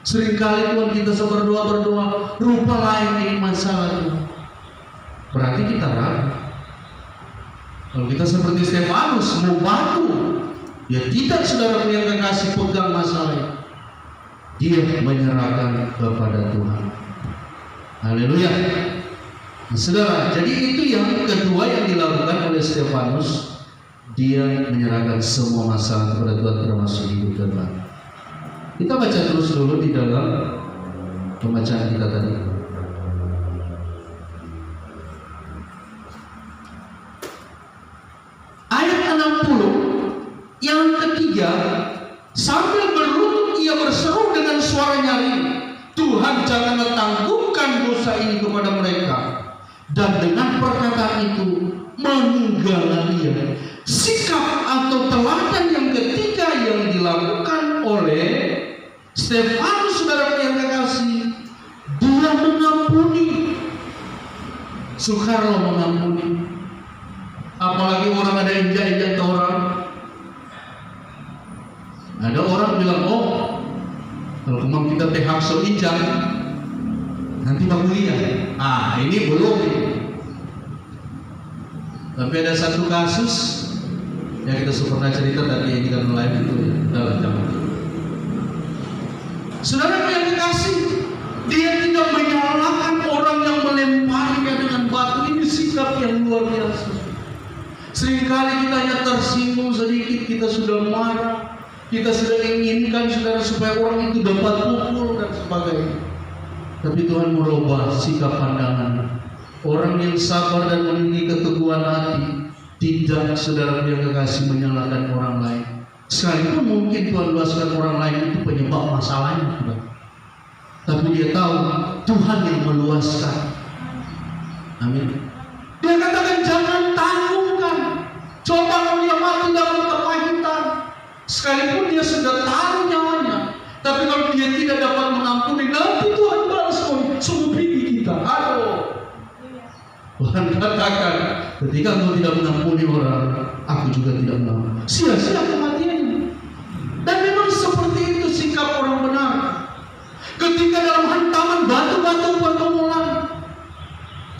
Seringkali Tuhan kita berdoa, rupa lain ini masalah Tuhan. Berarti kita ragu. Kalau kita seperti Stefanus mau batu, ya tidak saudara yang kekasih pegang masalah. Dia menyerahkan kepada Tuhan. Haleluya. Saudara, jadi itu yang kedua yang dilakukan oleh Stefanus. Dia menyerahkan semua masalah kepada Tuhan, termasuk hidup dan mati. Kita baca terus dulu di dalam pembacaan kita tadi. Ayat 60 Tuhan janganlah tanggungan dosa ini kepada mereka. Dan dengan perkataan itu meninggallah dia. Sikap atau teladan yang ketiga yang dilakukan oleh Stefanus, saudara yang kekasih, dia mengampuni. Sukarela mengampuni. Apalagi orang ada injak-injak orang. Ada orang bilang, oh kalau kemang kita tehakso injak nanti bakuliah. Ini belum. Tapi ada satu kasus yang kita pernah cerita tadi ini kan live itu ya, dalam zaman. Saudara yang dikasih, dia tidak menyalahkan orang yang melemparinya dengan batu. Ini sikap yang luar biasa. Seringkali kita hanya tersinggung sedikit, kita sudah marah, kita sudah inginkan saudara supaya orang itu dapat pukul dan sebagainya. Tapi Tuhan merubah sikap pandangan. Orang yang sabar dan memiliki keteguhan hati tidak, saudara yang kekasih, menyalahkan orang lain. Sekalipun mungkin Tuhan luaskan orang lain itu penyebab masalahnya, saudara. Tapi dia tahu Tuhan yang meluaskan. Amin. Dia katakan jangan tanggungkan. Coba kalau dia mati dalam kepahitan, sekalipun dia sudah taruh nyawanya, tapi kalau dia tidak dapat mengampuni, nanti Tuhan balas semua pribadi kita. Aduh. Tuhan katakan, ketika engkau tidak mengampuni orang, aku juga tidak mengampuni. Sia-sia kematiannya. Dan memang seperti itu sikap orang benar. Ketika dalam hantaman batu-batu pergumulan,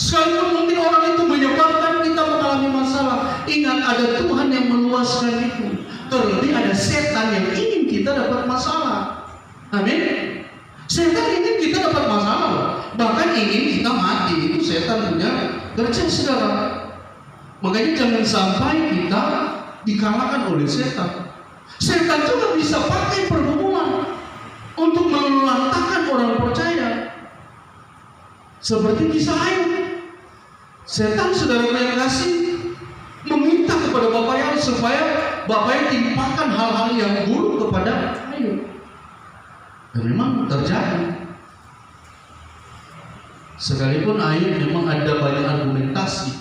sekalipun mungkin orang itu menyebabkan kita mengalami masalah, ingat ada Tuhan yang meluaskan itu. Terlebih ada setan yang ingin kita dapat masalah. Amin. Setan ingin kita dapat masalah, bahkan ingin kita mati. Itu setan punya kerja, saudara. Makanya jangan sampai kita dikalahkan oleh setan. Setan juga bisa pakai pergumulan untuk melantahkan orang percaya. Seperti kisah Ayub. Setan, saudara yang kasih, meminta kepada bapaknya supaya bapaknya timpakan hal-hal yang buruk kepada Ayub. Dan memang terjadi. Sekalipun Ayub memang ada banyak argumentasi,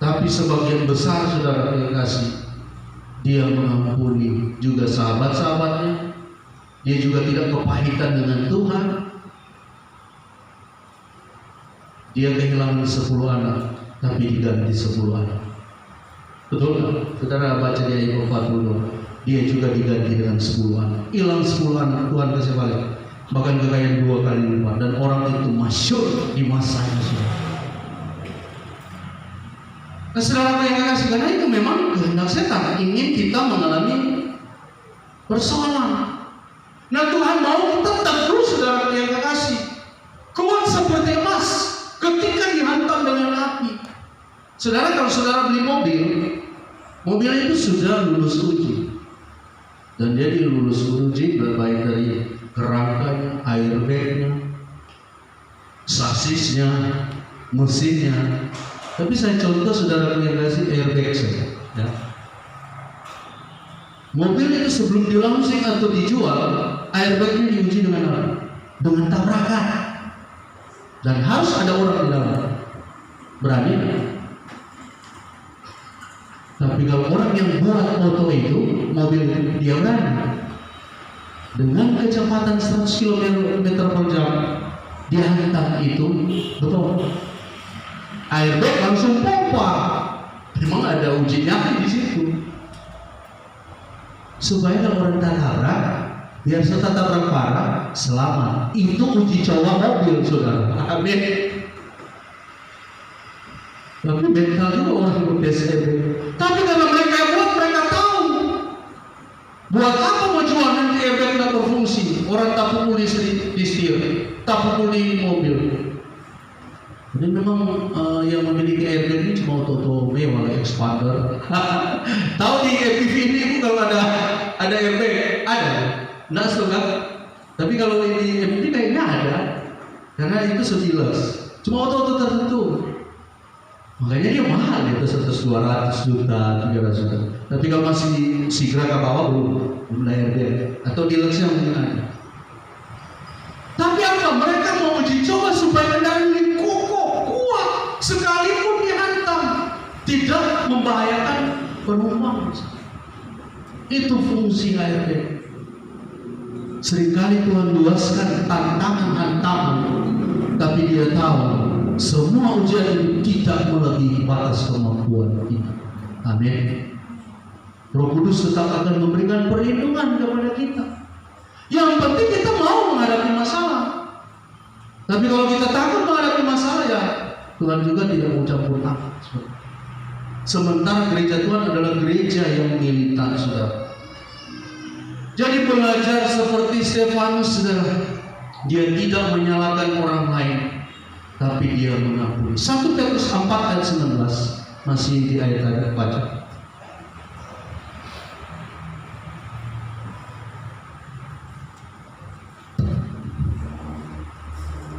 tapi sebagian besar, saudara yang kasih, dia mengampuni juga sahabat-sahabatnya. Dia juga tidak kepahitan dengan Tuhan. Dia kehilangan 10 anak, tapi diganti 10 anak. Betul? Saudara baca di ayat 42. Dia juga diganti dengan 10 anak. Hilang 10 anak, Tuhan kasih balik. Bahkan kekayaan 2 kali lipat. Dan orang itu masyhur di masanya. Nah, saudara yang kasih, karena itu memang kehendak setan ingin kita mengalami persoalan. Nah, Tuhan mau kita teguh, saudara yang kasih, kuat seperti emas ketika dihantam dengan api. Saudara, kalau saudara beli mobil itu sudah lulus uji, dan dia lulus uji baik dari kerangkanya, airbagnya, sasisnya, mesinnya. Tapi saya contoh saudara yang kasih airbag saja. Ya. Mobil itu sebelum dilaunching atau dijual, airbagnya diuji dengan apa? Dengan tabrakan. Dan harus ada orang di dalam. Berani? Tapi kalau orang yang buat motor itu, mobil itu, dia berani. Dengan kecepatan 100 km per jam, dia hantam itu, betul. Airbag langsung pompa. Memang ada ujinya di situ. Supaya kalau orang tabrak, biar serta tabrak parah, selamat. Itu uji coba mobil, saudara. Amin. Tapi mental juga orang yang BSB. Tapi kalau mereka buat, mereka tahu. Buat apa mau jual nanti airbag tidak berfungsi? Orang tak pukul di setir, tak pukul di mobil. Jadi memang yang memiliki airbag ini cuma auto mewah, expander. Tahu di FPV ini kalau ada airbag, ada. Nggak suka. Tapi kalau ini FPV kayaknya ada, karena itu sejelas. Cuma auto tertentu. Makanya dia mahal, itu 100-200 juta, 300 juta. Tapi kalau masih Sigra ke bawah belum ada airbag. Atau di Lexia mungkin ada. Tapi apa? Mereka Itu fungsi HRD. Seringkali Tuhan luaskan tantangan-tantangan, tapi Dia tahu semua ujian ini tidak melebihi batas kemampuan kita. Amin. Roh Kudus tetap akan memberikan perlindungan kepada kita. Yang penting kita mau menghadapi masalah. Tapi kalau kita takut menghadapi masalah, ya Tuhan juga tidak mau campur tangan. Sementara gereja Tuhan adalah gereja yang militan, saudara. Jadi belajar seperti Stefanus, saudara. Dia tidak menyalahkan orang lain, tapi dia mengampuni. 1 Petrus 4 ayat 19. Masih di ayat tadi, baca.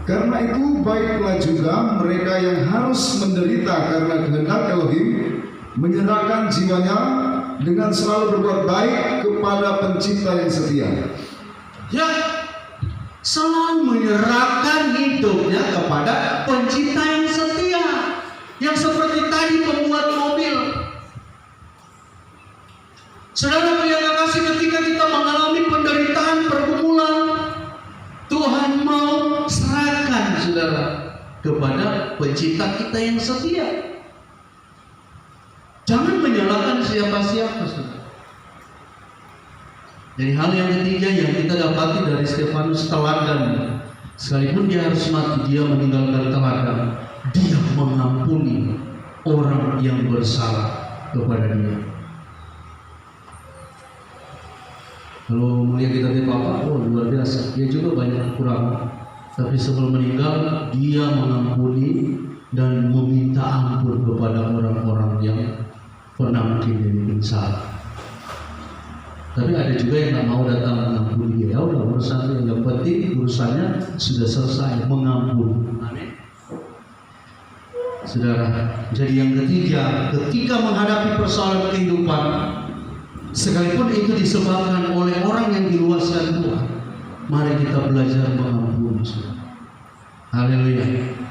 Karena itu baiklah juga mereka yang harus menderita karena kehendak Elohim menyerahkan jiwanya dengan selalu berbuat baik kepada pencipta yang setia. Ya, selalu menyerahkan hidupnya kepada pencipta yang setia. Yang seperti tadi pembuat mobil. Saudara yang kasih, ketika kita mengalami penderitaan, pergumulan, Tuhan mau serahkan, saudara, kepada pencipta kita yang setia. Jangan menyalahkan siapa-siapa, saudara. Jadi hal yang ketiga yang kita dapati dari Stefanus, teladan. Sekalipun dia harus mati, dia meninggalkan teladan. Dia mengampuni orang yang bersalah kepada dia. Kalau melihat kita di Bapak, oh luar biasa. Dia juga banyak kekurangan, tapi sebelum meninggal dia mengampuni dan meminta ampun kepada orang-orang yang pernah mungkin dia salah. Tapi ada juga yang tak mau datang mengampuni dia. Ya udah, urusannya yang penting urusannya sudah selesai, mengampuni. Amin. Saudara, jadi yang ketiga, ketika menghadapi persoalan kehidupan, sekalipun itu disebabkan oleh orang yang diluaskan Tuhan, mari kita belajar mengampuni. Haleluya.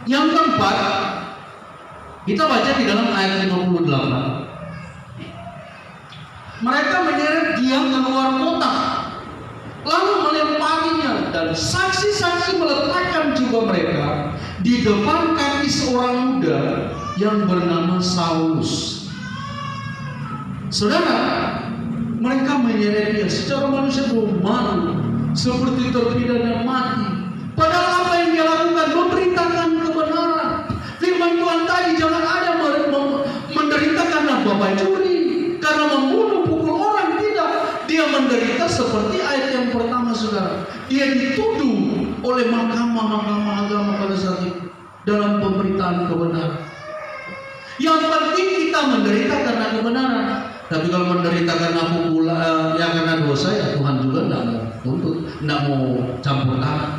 Yang keempat, kita baca di dalam ayat 58. Mereka menyeret dia keluar kota, lalu melemparinya, dan saksi-saksi meletakkan jubah mereka di depan kaki seorang muda yang bernama Saulus. Saudara, mereka menyeret dia secara manusia malu, seperti terpidana mati. Padahal apa yang dia lakukan? Memberitakan kebenaran. Firman Tuhan tadi, jangan ada menderita karena bapak curi, karena membunuh, pukul orang. Tidak. Dia menderita seperti ayat yang pertama, saudara. Dia dituduh oleh mahkamah agama pada saat itu dalam pemberitaan kebenaran. Yang penting kita menderita karena kebenaran. Tapi kalau menderita karena pukulan, ya karena dosa, ya Tuhan juga tidak mau tuntut, tidak mau campur tangan.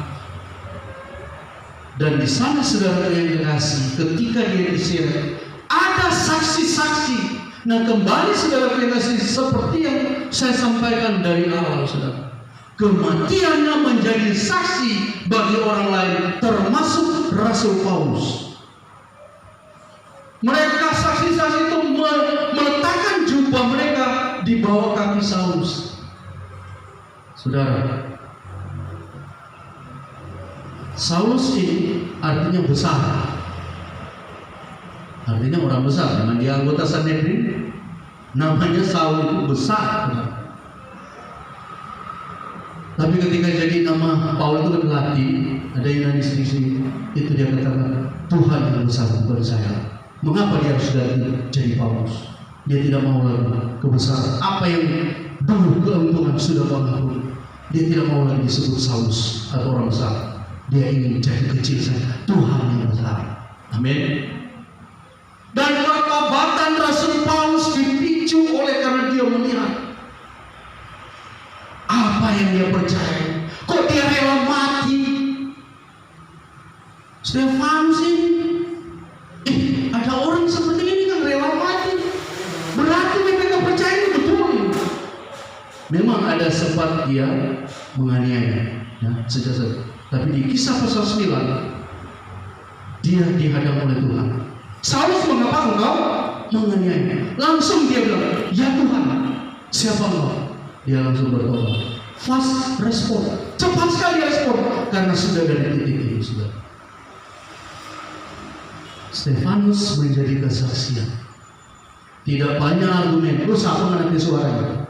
Dan di sana, saudara yang dikasih, ketika dia diseret, ada saksi-saksi. Nah, kembali saudara yang dikasih, seperti yang saya sampaikan dari awal, saudara. Kematiannya menjadi saksi bagi orang lain, termasuk Rasul Paulus. Mereka saksi-saksi itu meletakkan jubah mereka di bawah kaki Saulus. Saudara, Saulus ini artinya besar, artinya orang besar. Memang dia anggota Sanhedrin, namanya Saul itu besar. Tapi ketika jadi nama Paul itu kan Latin, ada yang nangis di sini, itu dia katakan, Tuhan yang besar bukan saya. Mengapa dia harus ganti jadi Paulus? Dia tidak mau lagi kebesaran. Apa yang dulu keuntungan sudah mengaku. Dia tidak mau lagi disebut Saulus atau orang besar. Dia ingin jadi kecil saja. Tuhan yang besar. Amin. Dan pertobatan Rasul Paulus dipicu oleh karena dia melihat apa yang dia percaya. Kok dia rela mati? Stefanus ini, ada orang seperti ini kan rela mati. Berarti mereka percaya ini betul. Memang ada sempat dia menganiaya, ya, sejak. Tapi di Kisah pasal 9, dia dihadang oleh Tuhan. Saulus, mengapa engkau menganiaya? Langsung dia bilang, ya Tuhan, siapa engkau? dia langsung bertobat. Fast respon, cepat sekali respon, karena sudah dari titik ini sudah. Stefanus menjadi kesaksian. Tidak banyak argumen, terus apa menanti suaranya?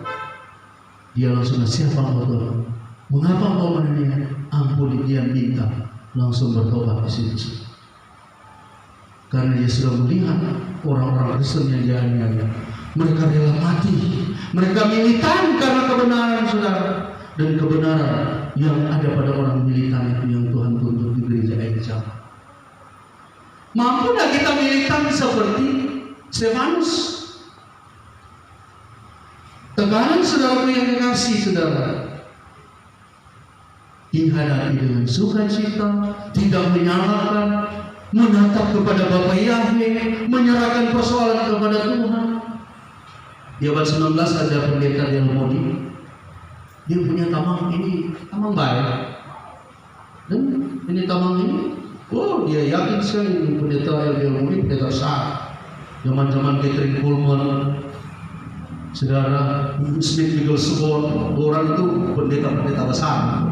Dia langsung, siapa engkau Tuhan? Mengapa engkau menaniaya? Ampuni, dia minta, langsung bertobat di situ. Karena dia sudah melihat orang-orang Kristen yang dianiaya. Mereka rela mati, mereka militan karena kebenaran, saudara. Dan kebenaran yang ada pada orang militan itu yang Tuhan tuntut di gereja Eja. Mampu tidak kita militan seperti Stefanus? Tekanan saudaraku yang dikasih, saudara, dihadapi dengan sukacita, tidak menyalahkan, menatap kepada Bapa Yahweh, menyerahkan persoalan kepada Tuhan. Di abad 19 ada pendeta Del Modi. Dia punya tamang ini, tamang baik. Dan ini tamang ini, oh dia yakin sekali ini pendeta Del Modi, pendeta sah. Zaman-zaman Catherine Kuhlman, saudara Smith Wigglesworth, orang itu pendeta-pendeta besar.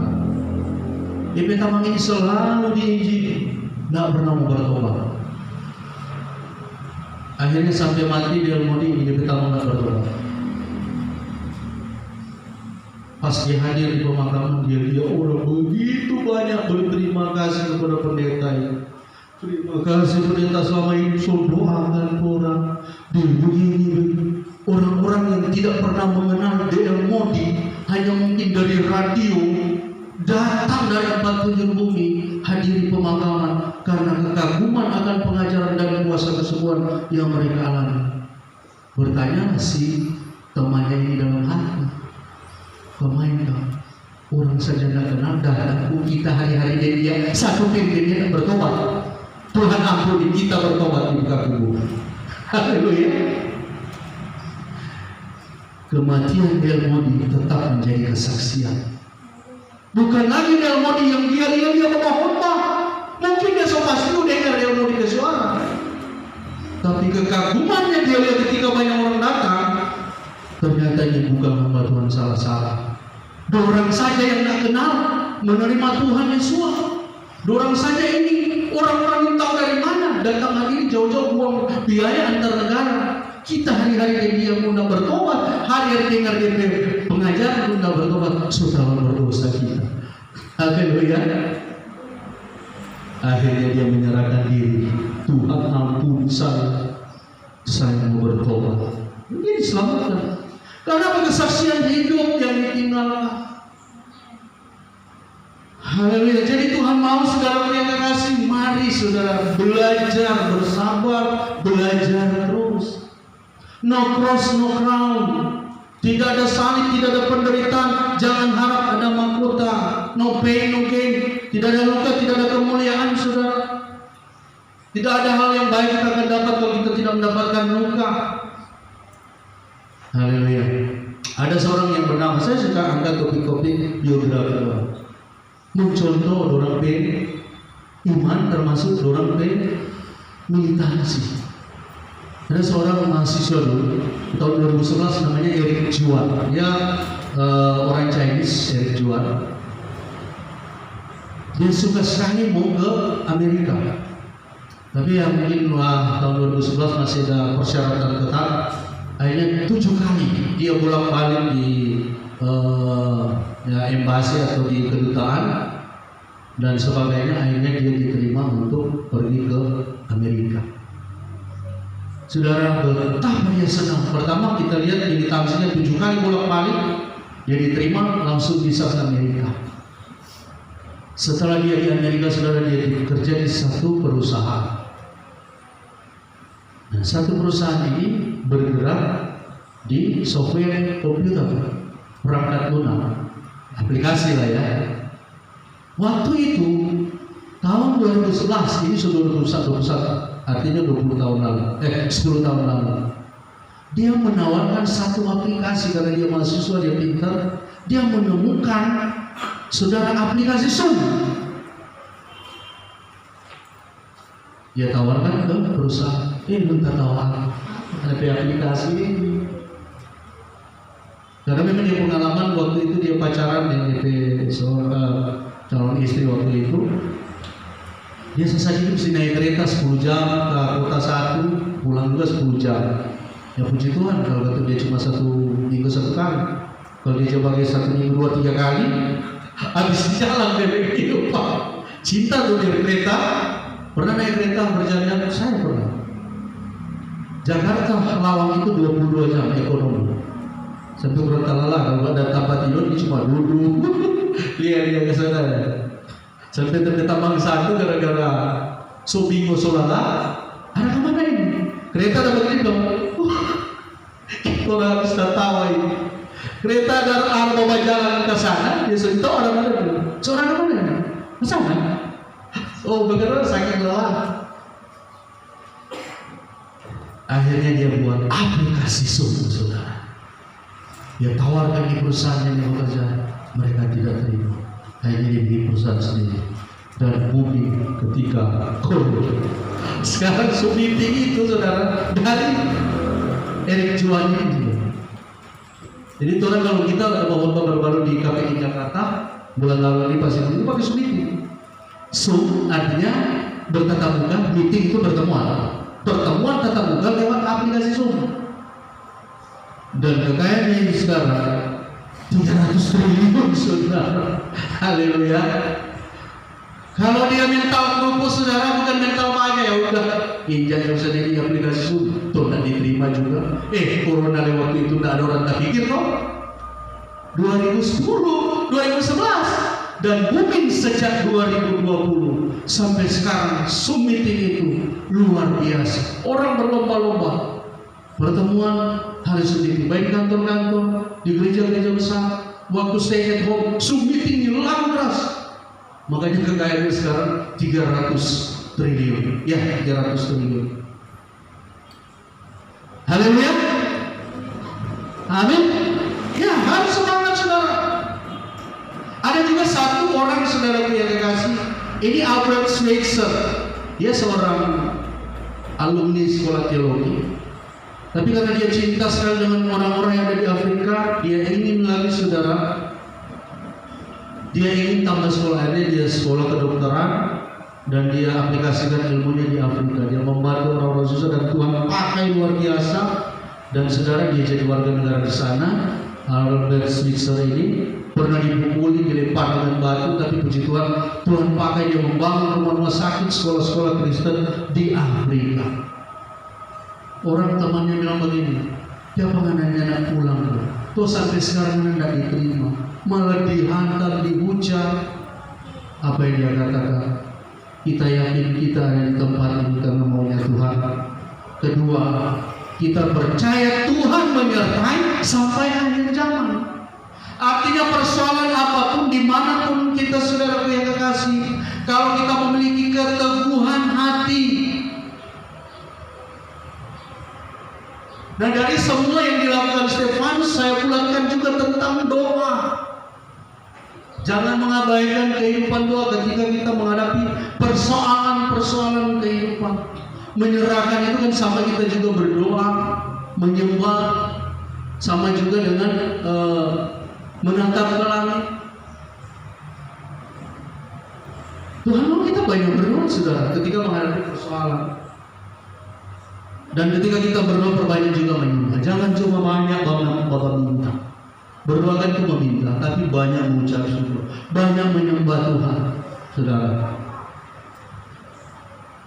Dia tamang ini selalu diinjili, tidak pernah mau bertobat. Akhirnya sampai mati Del Modi ini tamang tidak bertobat. Pas dia hadir di pemakaman, dia lihat orang begitu banyak berterima kasih kepada pendeta ini. Terima kasih pendeta, selama ini saya doakan orang. Begini. Orang-orang yang tidak pernah mengenal D.L. Moody, hanya mungkin dari radio, datang dari 4 penjuru bumi, hadir di pemakaman karena kekaguman akan pengajaran dan kuasa kesembuhan yang mereka alami. Bertanya si temannya ini dalam hati, pemain orang saja tidak kenal, datang kita hari-hari dia satu pimpin dia bertobat. Tuhan ampuni, kita bertobat di muka kubur. Haleluya. Kematian Del Modi tetap menjadi kesaksian. Bukan lagi Del Modi yang dia khotbah. Mungkin dia so pasti dengar Del Modi ke suara. Tapi kekagumannya dia lihat ketika banyak orang datang, ternyata ini bukan hamba Tuhan salah-salah. Dorang saja yang tidak kenal menerima Tuhan Yesus. Dorang saja ini orang-orang yang tahu dari mana datang hari ini jauh-jauh buang biaya antar negara. Kita hari-hari dia mudah bertobat, hari-hari dengar dia pengajaran mudah bertobat, saudara berdosa kita. Haleluya. Akhirnya dia menyerahkan diri. Tuhan ampun saya mau bertobat. Ini diselamatkan. Karena kesaksian hidup yang ditinggalkan. Haleluya. Jadi Tuhan mau saudara yang kasih, mari saudara belajar bersabar, belajar terus. No cross, no crown. Tidak ada salib, tidak ada penderitaan. Jangan harap ada mahkota. No pain, no gain. Tidak ada luka, tidak ada kemuliaan, saudara. Tidak ada hal yang baik kita akan dapat kalau kita tidak mendapatkan luka. Haleluya. Ada seorang yang bernama, saya suka angkat topik-topik biografi orang. Mencontoh orang iman, termasuk orang militansi. Ada seorang mahasiswa dulu tahun 2011 namanya Eric Juan. Dia orang Chinese, Eric Juan. Dia suka sekali mau ke Amerika. Tapi yang mungkin tahun 2011 masih ada persyaratan ketat. Akhirnya 7 kali dia bolak-balik di embasi atau di kedutaan dan sebagainya. Akhirnya dia diterima untuk pergi ke Amerika. Saudara, betapa dia senang. Pertama kita lihat militansinya 7 kali bolak-balik, dia diterima langsung bisa ke Amerika. Setelah dia di Amerika, saudara, dia bekerja di satu perusahaan. Nah, satu perusahaan ini bergerak di software komputer, perangkat lunak, aplikasi lah ya. Waktu itu tahun 2011, ini sudah 2021, artinya 20 tahun lalu, 10 tahun lalu. Dia menawarkan satu aplikasi karena dia mahasiswa, dia pintar. Dia menemukan saudara aplikasi Zoom. Dia tawarkan ke perusahaan, minta tawaran ada aplikasi ini. Karena memang dia pengalaman waktu itu dia pacaran dengan calon istri waktu itu. Dia sesaji itu mesti naik kereta 10 jam ke kota satu, pulang juga 10 jam. Ya puji Tuhan kalau kata dia cuma 1 minggu 1 kali. Kalau dia coba ke 1 minggu 2-3 kali, habis jalan bebek hidup. Cinta tuh naik kereta. Pernah naik kereta berjalan? Saya pernah. Jakarta Lawang itu 22 jam ekonomi. Sampai berontak lelah kalau ada tempat tidur dia cuma duduk. Lihat ke sana. Sampai tertambang satu gara-gara sobingo solala. Ada kemana ini? Kereta dapat ini dong. Orang harus tertawa ini. Kereta dari arah jalan ke sana, dia sudah tahu orang mana dulu. Seorang mana? Ke sana. Oh, bagaimana saking lelah. Akhirnya dia buat aplikasi Zoom, saudara. Dia tawarkan di perusahaan yang bekerja, mereka tidak terima. Akhirnya dia bikin perusahaan sendiri dan booming ketika COVID. Sekarang Zoom meeting itu, saudara, dari Eric Juwani juga. Jadi orang kalau kita ada bawa baru-baru di KPI Jakarta bulan lalu ini pasti itu pakai Zoom meeting. Zoom artinya bertatap muka, meeting itu pertemuan. Pertemuan tatap muka lewat aplikasi Zoom. Dan kekayaannya ini sekarang 300 triliun, saudara. Haleluya. Kalau dia mental kerupuk, saudara, bukan mental manja, ya udah injak yang usah jadi aplikasi Zoom. Tuh tidak diterima juga. Corona lewat itu tidak ada orang tak pikir kok. 2010, 2011 dan booming sejak 2020 sampai sekarang. Zoom meeting itu luar biasa. Orang berlomba-lomba pertemuan hari Senin, baik kantor-kantor, di gereja-gereja besar, waktu stay at home, Zoom meeting lalu keras. Makanya kekayaannya sekarang 300 triliun. Ya, 300 triliun. Haleluya. Amin. Ya, harus semangat, saudara. Ada juga satu orang, saudara yang kekasih. Ini Albert Schweitzer. Dia seorang alumni sekolah teologi. Tapi karena dia cinta sekali dengan orang-orang yang ada di Afrika, dia ingin lagi, saudara. Dia ingin tambah sekolahnya, dia sekolah kedokteran dan dia aplikasikan ilmunya di Afrika. Dia membantu orang-orang susah dan Tuhan pakai luar biasa. Dan saudara, dia jadi warga negara di sana. Albert Schweitzer ini pernah dipukuli, dilempar dengan batu, tapi puji Tuhan, Tuhan pakai dia membangun rumah sakit, sekolah-sekolah Kristen di Afrika. Orang temannya bilang begini, dia pengenannya nak pulang tuh sampai sekarang tidak diterima, malah dihantar, dihujat. Apa yang dia katakan? Kita yakin kita ada di tempat ini karena maunya Tuhan. Kedua, kita percaya Tuhan menyertai sampai akhir zaman. Artinya persoalan apapun, dimanapun kita, saudara yang kekasih, kalau kita memiliki keteguhan hati. Nah, dari semua yang dilakukan Stefanus, saya ulangan juga tentang doa. Jangan mengabaikan kehidupan doa ketika kita menghadapi persoalan-persoalan kehidupan. Menyerahkan itu kan sama kita juga berdoa, menyembah, sama juga dengan menatap ke langit. Tuhan mau kita banyak berdoa, saudara, ketika menghadapi persoalan. Dan ketika kita berdoa, perbanyak juga menyembah. Jangan cuma banyak Bapak minta. Berdoa kan itu meminta, tapi banyak mengucap syukur, banyak menyembah Tuhan, saudara.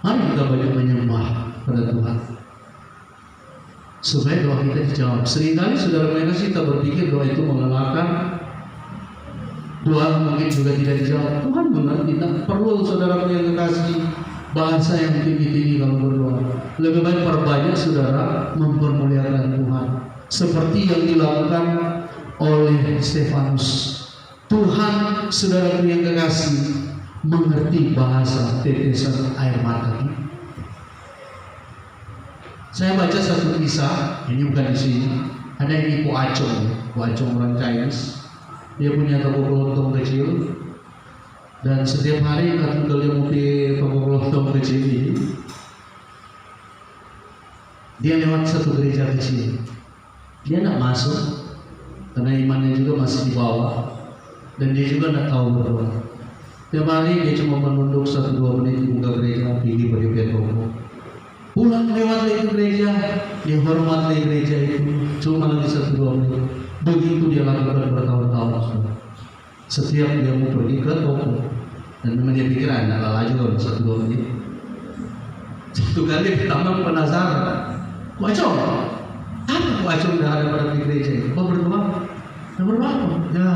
Mari kita banyak menyembah pada Tuhan, supaya doa kita dijawab. Seringkali saudara mereka kita berpikir doa itu melelahkan, doa mungkin juga tidak dijawab. Tuhan mengerti, tidak perlu saudara yang kekasih bahasa yang tinggi-tinggi kalau berdoa. Lebih baik perbanyak, saudara, mempermuliakan Tuhan, seperti yang dilakukan oleh Stefanus. Tuhan, saudara yang kekasih, mengerti bahasa tetesan air mata. Saya baca satu kisah, ini bukan di sini. Ada ini Po Acong orang Chinese. Dia punya toko kelontong kecil. Dan setiap hari ketika dia mau di toko kelontong kecil ini, dia lewat satu gereja kecil. Dia tidak masuk, karena imannya juga masih di bawah, dan dia juga tidak tahu berdoa. Tiap hari dia cuma menunduk 1-2 menit di muka gereja, pergi beribadah rokok. Pulang lewat lagi ke gereja, dia hormat lagi gereja itu, cuma lagi 1-2 menit. Begitu dia lakukan bertahun-tahun. Setiap dia mau pergi ke toko, dan memang dia pikir anak lala juga 1-2 menit. Satu kali pertama penasaran, Wacong, apa Wacong dah ada pada di gereja? Kau berdoa? Berdoa? Ya,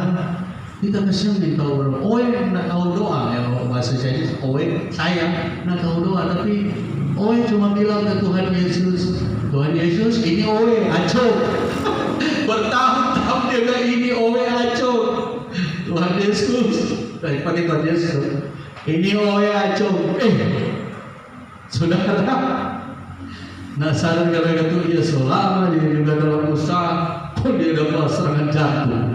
kita kasihan nih tahu berdoa. Oe nak tahu doa, ya bahasa saya nak tahu doa, tapi Oe cuma bilang ke Tuhan Yesus, Tuhan Yesus ini Oe acong. Bertahun-tahun dia bilang ini Oe acong. Tuhan Yesus, daripada Tuhan Yesus, ini Oe acong. Saudara, nasaran gara-gara itu dia selama dia juga dalam usaha, kok dia dapat serangan jantung.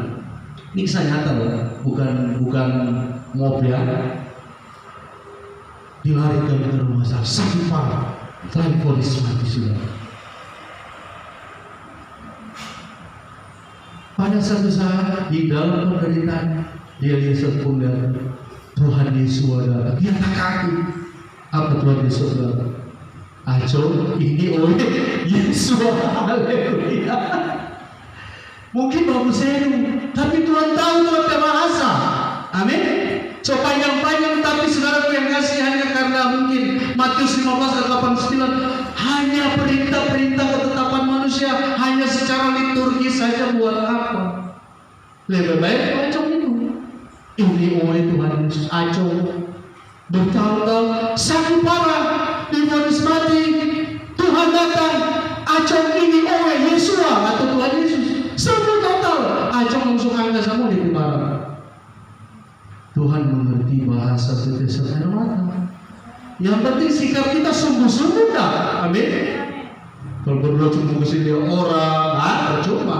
Ini kisah nyata loh, bukan mobil. Dilarikan ke rumah sakit parah, terakhir polis mati sudah. Pada satu saat di dalam penderitaan, dia lihat punggung Tuhan Yesus ada. Dia tak kaki. Apa Tuhan Yesus bilang? Aco, ini oleh Yesus, haleluya. Mungkin bagus seru, tapi Tuhan tahu Tuhan bahasa. Amin. So panjang-panjang, tapi saudara yang kasih hanya karena mungkin Matius 15:89 hanya perintah-perintah ketetapan manusia, hanya secara liturgi saja, buat apa? Lebih baik acong itu. Ini oleh Tuhan Yesus, acong. Bertahun-tahun sakit parah, divonis mati, Tuhan datang, acong ini oleh Yesus atau Tuhan Yesus, sembuh total. Acong langsung angkat semua di pikiran. Tuhan mengerti bahasa tetesan air mata. Yang penting sikap kita sungguh-sungguh dah. Amin. Kalau berdoa cuma kesini orang, percuma.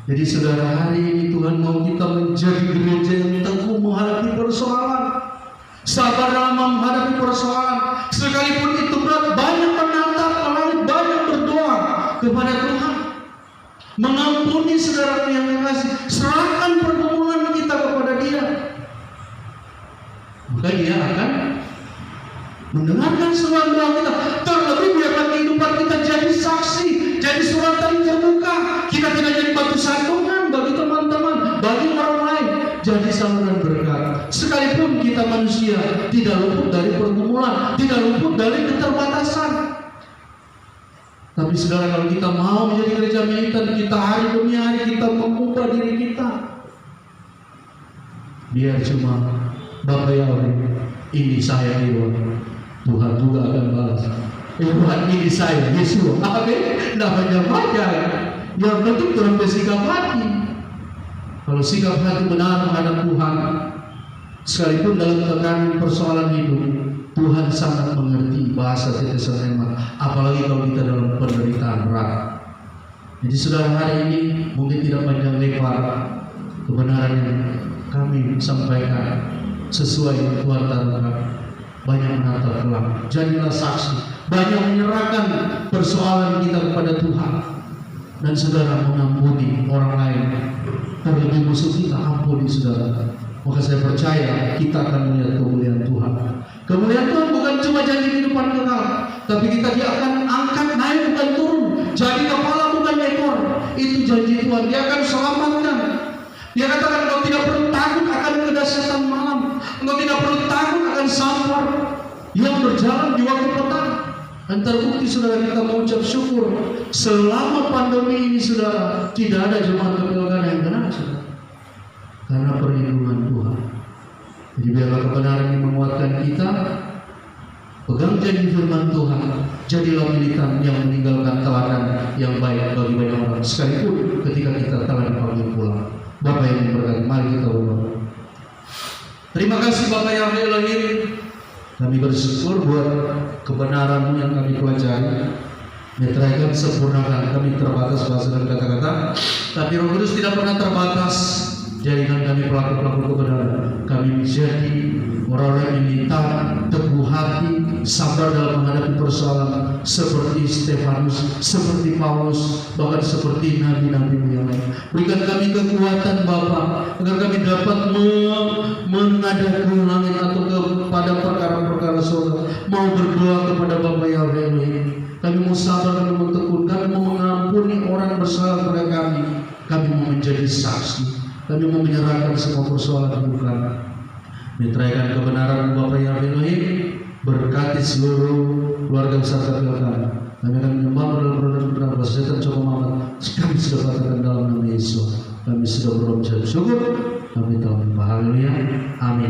Jadi saudara, hari ini Tuhan mau kita menjadi gereja yang teguh menghadapi persoalan, sabar dalam menghadapi persoalan. Sekalipun itu berat, banyak menatap ke langit, banyak berdoa kepada Tuhan, mengampuni saudara yang dikasih, serahkan pergumulan kita kepada Dia, maka Dia akan mendengarkan semua doa kita. Terlebih biarkan kehidupan kita jadi saksi, jadi suratan terbuka. Kita tidak jadi batu sandungan bagi teman-teman, bagi orang lain, jadi saluran berkat. Sekalipun kita manusia, tidak luput dari pergumulan, tidak luput dari keterbatasan. Tapi saudara, kalau kita mau menjadi gereja militan, kita hari demi hari kita mengubah diri kita. Biar cuma Bapak Yahweh, ini saya Iwan, Tuhan juga akan balas. Tuhan ini saya Yesus, amin. Tidak banyak-banyak. Yang penting Tuhan bersikap hati. Kalau sikap hati benar menghadap Tuhan, sekalipun dalam tekanan persoalan hidup, Tuhan sangat mengerti bahasa tetesan air mata. Apalagi kalau kita dalam penderitaan berat. Jadi saudara, hari ini mungkin tidak panjang lebar kebenaran yang kami sampaikan sesuai yang Tuhan taruhkan. Banyak menatap kelak, jadilah saksi, banyak menyerahkan persoalan kita kepada Tuhan, dan saudara mengampuni orang lain. Terlebih musuh kita, ampuni saudara. Maka saya percaya kita akan melihat kemuliaan Tuhan. Kemuliaan Tuhan bukan cuma janji kehidupan kekal, tapi kita dia akan angkat naik, bukan turun, jadi kepala bukan ekor. Itu janji Tuhan. Dia akan selamatkan. Dia katakan, engkau tidak perlu takut akan kedahsyatan malam, engkau tidak perlu takut akan sampar yang berjalan di waktu petang. Dan terbukti saudara, kita mengucap syukur selama pandemi ini saudara, tidak ada jemaat kepilkada yang kena saudara, karena perlindungan Tuhan. Jadi biarlah kebenaran ini menguatkan kita. Pegang janji firman Tuhan, jadilah militan yang meninggalkan teladan yang baik bagi banyak orang, sekalipun ketika kita telah dipanggil pulang. Bapak yang diberkati, mari kita berdoa. Terima kasih Bapak yang Elohim, kami bersyukur buat kebenaran-Mu yang kami pelajari. Meteraikan, sempurnakan, kami terbatas bahasa dan kata-kata, tapi Roh Kudus tidak pernah terbatas. Jadikan kami pelaku-pelaku kebenaran. Kami menjadi orang-orang yang militan, teguh hati, sabar dalam menghadapi persoalan, seperti Stefanus, seperti Paulus, bahkan seperti nabi-nabi yang lain. Berikan kami kekuatan Bapa, agar kami dapat menghadap ke langit atau kepada perkara-perkara surga, mau berdoa kepada Bapa Yahweh Elohim. Kami mau sabar, kami mau tekun, kami mau mengampuni orang bersalah kepada kami mau menjadi saksi, kami mau menyerahkan semua persoalan hidup kami. Mitraikan kebenaran Bapa Yahweh Elohim, berkati seluruh keluarga besar kami. Kami akan menyembah dalam benar-benar setan coba Muhammad. Kami sudah katakan dalam nama Yesus. Kami sudah berdoa syukur. Kami telah menyembah. Haleluya. Amin.